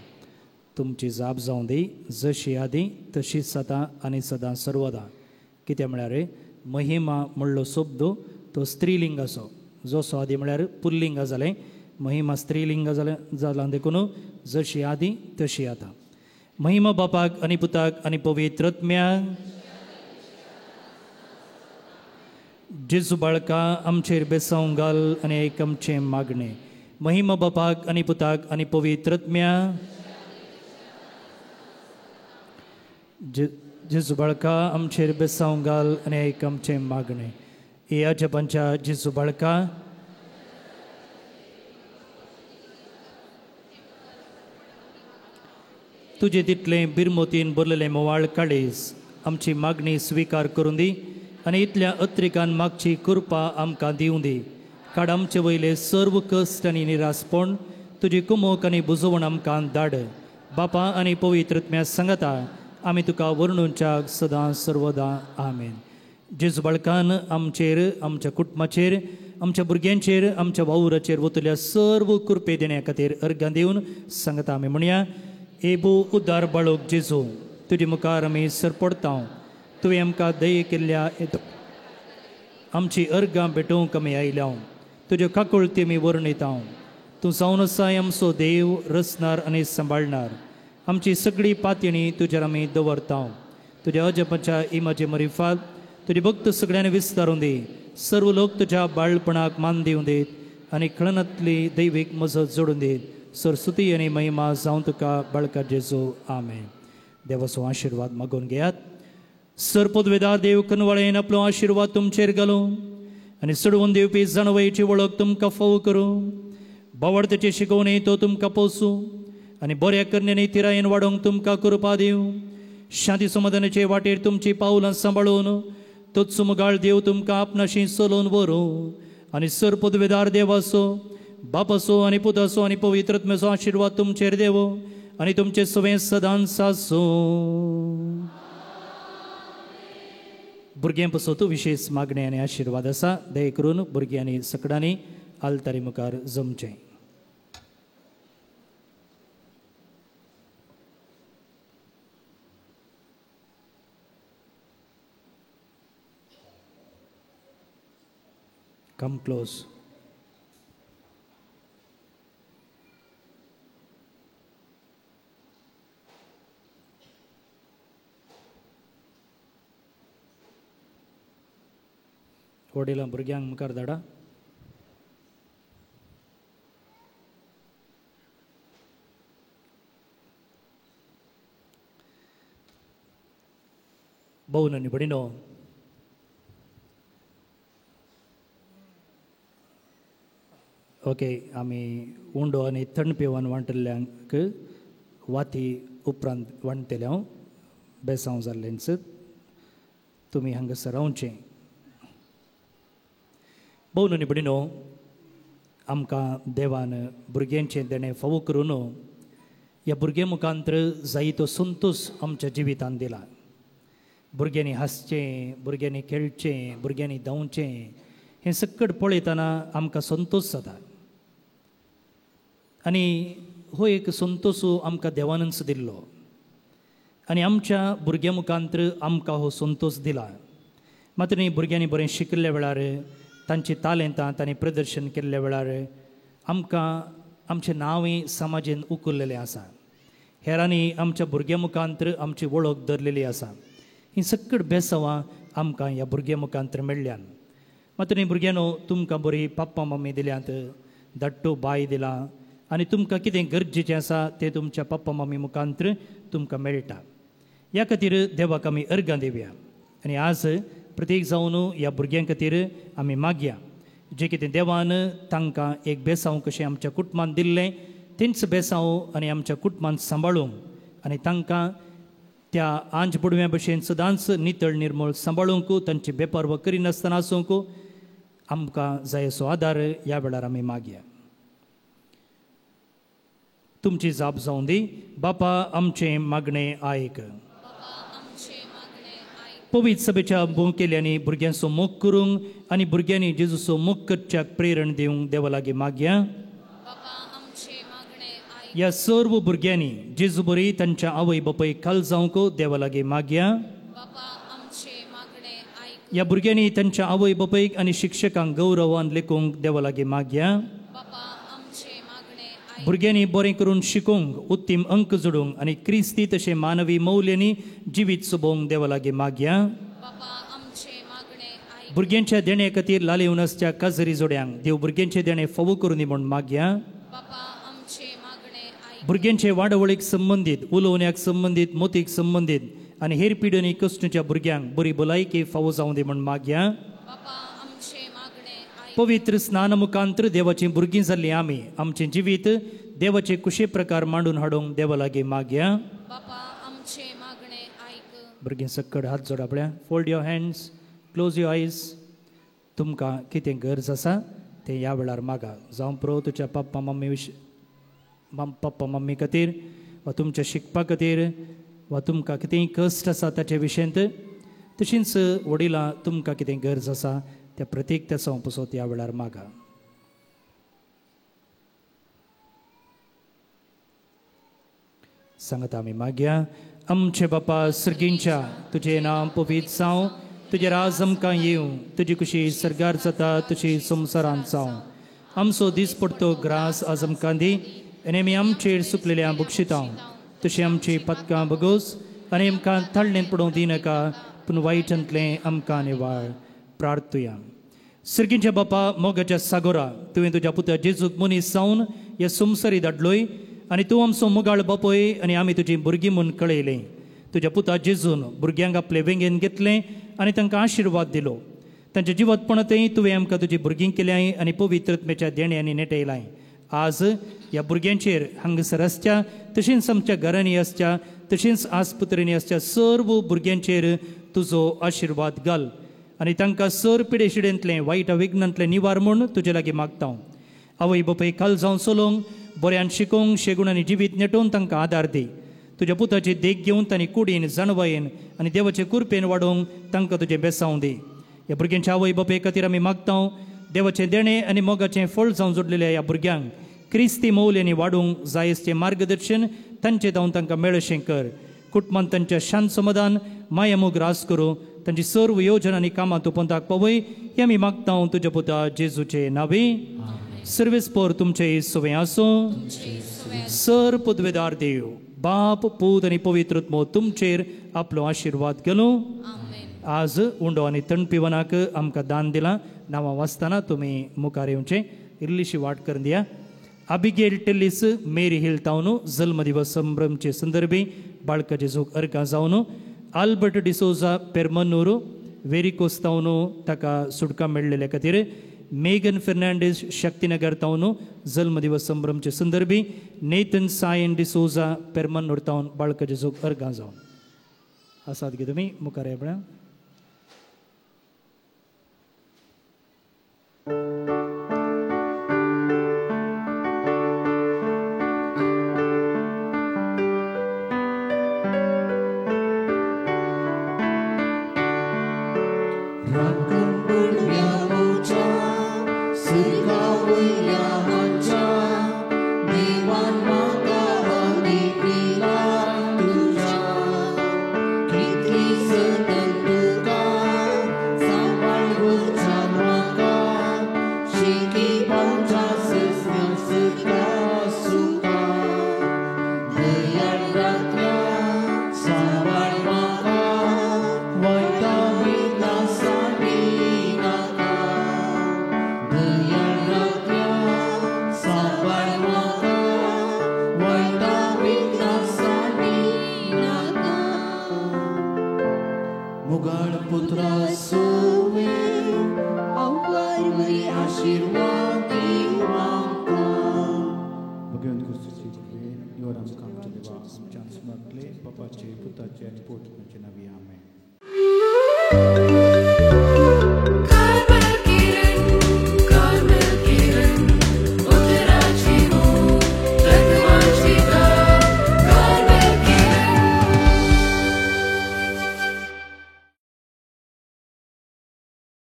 तुमची जाप जावं दी, जशी आदी तशीच जाता आनी सदां सर्वदा. कित्याक म्हळ्यार महिमा म्हणलो शब्द तो स्त्रीलिंग असो, जसो आदी म्हळ्यार पुल्लिंग जालें, महिमा स्त्रीलिंग जालां देखून जशी आदी तशी आतां. महिमा बापाक आनी पुताक आनी पवित्रत्म्याक. जेजू बाळका, आमचेर बेसांव घाल आनी एक आमचें मागणें. महिमा बापाक आनी पुताक आनी पवित्रत्म्याक. जेजू बाळका, आमचेर बेसांव घाल आनी एक आमचें मागणें. ह्या जपांच्या जेजू बाळका, तुजें तितलें बिरमोतीन बरलेलें मोवाळ काळीज आमची मागणी स्विकार करून दी आनी इतल्या अत्रिकान मागची कृपा आमकां दिवं दी. काड आमचे वयले सर्व कश्ट आनी निरासपण तुजी कुमोक आनी बुजवण आमकां धाड. बापा आनी पवित्रत्म्या सांगता आमी तुका वर्णुंच्याक सदां सर्वदा. आमेन. जेजू बाळकान आमचेर, आमच्या कुटुंबाचेर, आमच्या भुरग्यांचेर, आमच्या वावुराचेर वतल्या सर्व कृपे देण्या खातीर अर्घां दिवन सांगता आमी म्हणया. एबो उद्दार बाळोक जेजू, तुजे मुखार आमी सरपडता. तुवें आमकां दये केल्ल्या आमची अर्गां भेटोवंक आमी आयल्या. तुज्यो काकुळटी आमी वर्णयता. तूं जावन आसाय आमचो देव, रचणार आनी सांबाळणार. आमची सगळी पातयणी तुजेर आमी दवरता. तुज्या अजपाच्या इमाचे मरिफात तुजे भक्त सगळ्यांनी विस्तारून दी. सर्व लोक तुज्या बाळपणाक मान दिवं देत आनी खळणांतली दैवीक मजत जोडून देत. सरस्वती आनी महिमा जावं तुका बाळका जेजू. आमेन. देवाचो आशिर्वाद मागून घेयात. सरपदवेदार देव कनवाळेन आपलो आशिर्वाद तुमचेर घालूं आनी सोडवून दिवपी जाणवयेची वळख तुमकां फावो करूं. बावडतेचे शिकोवणी तो तुमकां पोसूं आनी बऱ्या करण्यानी तिरायेन वाडोवंक तुमकां कृपा दिवं. शांती समाधानाचे वाटेर तुमची पावलां सांबाळून तोच मुगाळ देव तुमकां आपणाशी चलोवन व्हरूं आनी सरपदवेदार देवाचो, बापाचो आनी पुताचो आनी पवित्रत्म्याचो आशिर्वाद तुमचेर देवो आनी तुमचे सवें सदांच आसूं. भुरग्यां पासत विशेष मागणी आनी आशिर्वाद आसा. दये करून भुरग्यांनी सकडांनी आलतारी मुखार जमचें. Come close. वडिलां भुरग्यांक मुखार धाडा. भोवन आनी भयणीनो, ओके, आमी उंडो आनी थंड पिवन वांटल्ल्यांक वाती उपरांत वांटतले हांव बेसांव जाल्लेंच तुमी हांगासर रावचें. भोवन आनी भयणीनो, आमकां देवान भुरग्यांचें देणें फावो करून ह्या भुरग्या मुखांतर जायतो संतोष आमच्या जिवितांत दिला. भुरग्यांनी हांसचें, भुरग्यांनी खेळचें, भुरग्यांनी धांवचें हें सगळें पळयतना आमकां संतोश जाता. आनी हो एक संतोश आमकां देवानच दिल्लो आनी आमच्या भुरग्या मुखांतर आमकां हो संतोश दिला. मात्र न्ही भुरग्यांनी बरें शिकल्या वेळार तांची तालेंतां तांणी प्रदर्शन केल्ल्या वेळार आमकां आमचें नांवय समाजीन उखल्लेलें आसा. हेरांनी आमच्या भुरग्या मुखांतर आमची वळख धरलेली आसा. हीं सगळीं बेसांवां आमकां ह्या भुरग्या मुखांतर मेळ्ळ्यान. मात्र न्ही भुरग्यानो, तुमकां बरी पप्पा मम्मी दिल्यात, धाकटो बाय दिला आनी तुमकां कितें गरजेचें आसा तें तुमच्या पप्पा मम्मी मुखांतर तुमकां मेळटा. ह्या खातीर देवाक आमी अर्गां दिवया आनी आज प्रत्येक जावन ह्या भुरग्यां खातीर आमी मागया जें कितें देवान तांकां एक बेसांव कशें आमच्या कुटुंबांत दिल्लें तेंच बेसांव आनी आमच्या कुटुंबांत सांबाळूंक आनी तांकां त्या आंज बुडव्या भशेन सदांच नितळ निर्मळ सांबाळूंक, तांची बेपर्वा करिनासतना आसूंक आमकां जाय असो आदार ह्या वेळार आमी मागया. तुमची जाप जावं दी. बापा, आमचें मागणें आयक. पवित्र सभेच्या बोंकेल्यांनी भुरग्यांचो मोग करूंक आनी भुरग्यांनी जेजूचो मोग करच्याक प्रेरण दिवंक देवा लागीं मागया. ह्या सर्व भुरग्यांनी जेजू बरी तांच्या आवय बापायक खाल जावंक देवा लागीं मागया. ह्या भुरग्यांनी तांच्या आवय बापायक आनी शिक्षकांक गौरवान लेखूंक देवा लागीं मागया. भुरग्यांनी बरें करून शिकूंक, उत्तीम अंक जोडूंक आनी क्रिस्ती तशें मानवी मौल्यांनी जिवीत सोबोवंक देवा लागीं मागया. भुरग्यांच्या देण्या खातीर लालिवनसच्या काजरी जोड्यांक देव भुरग्यांचे देणे फावो करूं दी म्हूण मागया. भुरग्यांचे वाडवळीक संबंदीत, उलोवण्याक संबंदीत, मोतीक संबंदीत आनी हेर पिढीनी कश्टच्या भुरग्यांक बरी भलायकी फावो जावं दी म्हूण मागया. पवित्र स्नान मुखांतर देवाची भुरगीं जाल्ली आमी आमचें जिवीत देवाचे कुशे प्रकार मांडून हाडूंक देवा लागीं मागया. भुरगीं सकड हात जोड आपल्या. Fold your hands, close your आयज. तुमकां कितें गरज आसा तें ह्या वेळार मागा. जावं प्रो तुज्या पप्पा मम्मी खातीर वा तुमच्या शिकपा खातीर वा तुमकां कितेंय कश्ट आसा ताचे विशयंत. तशींच वडिलां तुमकां कितें गरज आसा त्या प्रत्येक त्या संपसोत ह्या वेळार मागा. सांगता आमी मागया. आमचे बापा सर्गींच्या, तुजें नांव पवित्र जावं, तुजें राज आमकां येवं, तुजी खुशी सर्गार जाता तशी संवसारांत जावं. आमचो दीस पडतो ग्रास आज आमकां दी आनी आमी आमचेर सुकलेल्या बक्षितांव तशी आमची पदकां बगोस आनी आमकां ताळणेंत पडूंक दिनाका पूण वायटांतलें आमकां निवाळ. प्रार्थुया. सर्गींच्या बापा, मोगाच्या सागोरा, तुवें तुज्या पुता जेजूक मनीस जावन ह्या संवसारी धाडलोय आनी तूं आमचो मोगाळ बापोय आनी आमी तुजी भुरगीं म्हूण कळयलें. तुज्या पुता जेजून भुरग्यांक आपले वेंगेन घेतलें आनी तांकां आशिर्वाद दिलो. तांच्या जिवतपणांतय तुवें आमकां तुजी भुरगीं केल्याय आनी पवित्रत्मेच्या देण्यांनी नेटयलाय. आज ह्या भुरग्यांचेर हांगासर आसच्या, तशेंच आमच्या घरांनी आसच्या, तशेंच आस्पत्रेनी आसच्या सर्व भुरग्यांचेर तुजो आशिर्वाद घाल आनी तांकां सर पिडेशिडेंतलें वायट विघ्नांतलें निवार म्हूण तुजे लागीं मागता. आवय बापाय काल जावन चलोवंक, बऱ्यान शिकोवंक, शेगुणांनी जिवीत नेटोवन तांकां आदार दी. तुज्या पुताची देख घेवन तांणी कुडीन, जाणवायेन आनी देवाचे कृपेन वाडोवंक तांकां तुजें बेसांव दी. ह्या भुरग्यांच्या आवय बापाय खातीर आमी मागता. देवाचें देणें आनी मोगाचें फळ जावन जोडलेल्या ह्या भुरग्यांक क्रिस्ती मौल्यांनी वाडूंक जायसचें मार्गदर्शन तांचें जावन तांकां मेळशें कर. कुटुंबांत तांच्या शांत समाधान मायमोग रास करूं. तांची सर्व योजना आनी कामां तूं पंथाक पावय हें आमी मागता तुज्या पुता जेजूचे नांवे. सर्वेस्पर तुमचे सुवें आसूं. सर पदवेदार देव, बाप, पूत आनी पवित्रत्मो तुमचेर आपलो आशिर्वाद घालूं. आज उंडो आनी थंड पिवनाक आमकां दान दिलां. नांवां वाचतना तुमी मुखार येवचें. इल्लीशी वाट करून दिया. अबिगेल टेलिस मेरी हिल तावन जल्म दिवस संभ्रमचे संदर्भी बाळका जेजूक अर्गां जावन. आल्बर्ट डिसोजा पेरमनूर वेरिकोस तावन ताका सुटका मेळ्ळेल्या खातीर. मेगन फेर्नांडीस शक्तीनगर तावन जल्म दिवस संभ्रमचे संदर्भी. नेथन सायन डिसोजा पेरमनूर तावन बाळका जेजूक अर्गां जावन. आसात गे तुमी मुखार येवळ्या.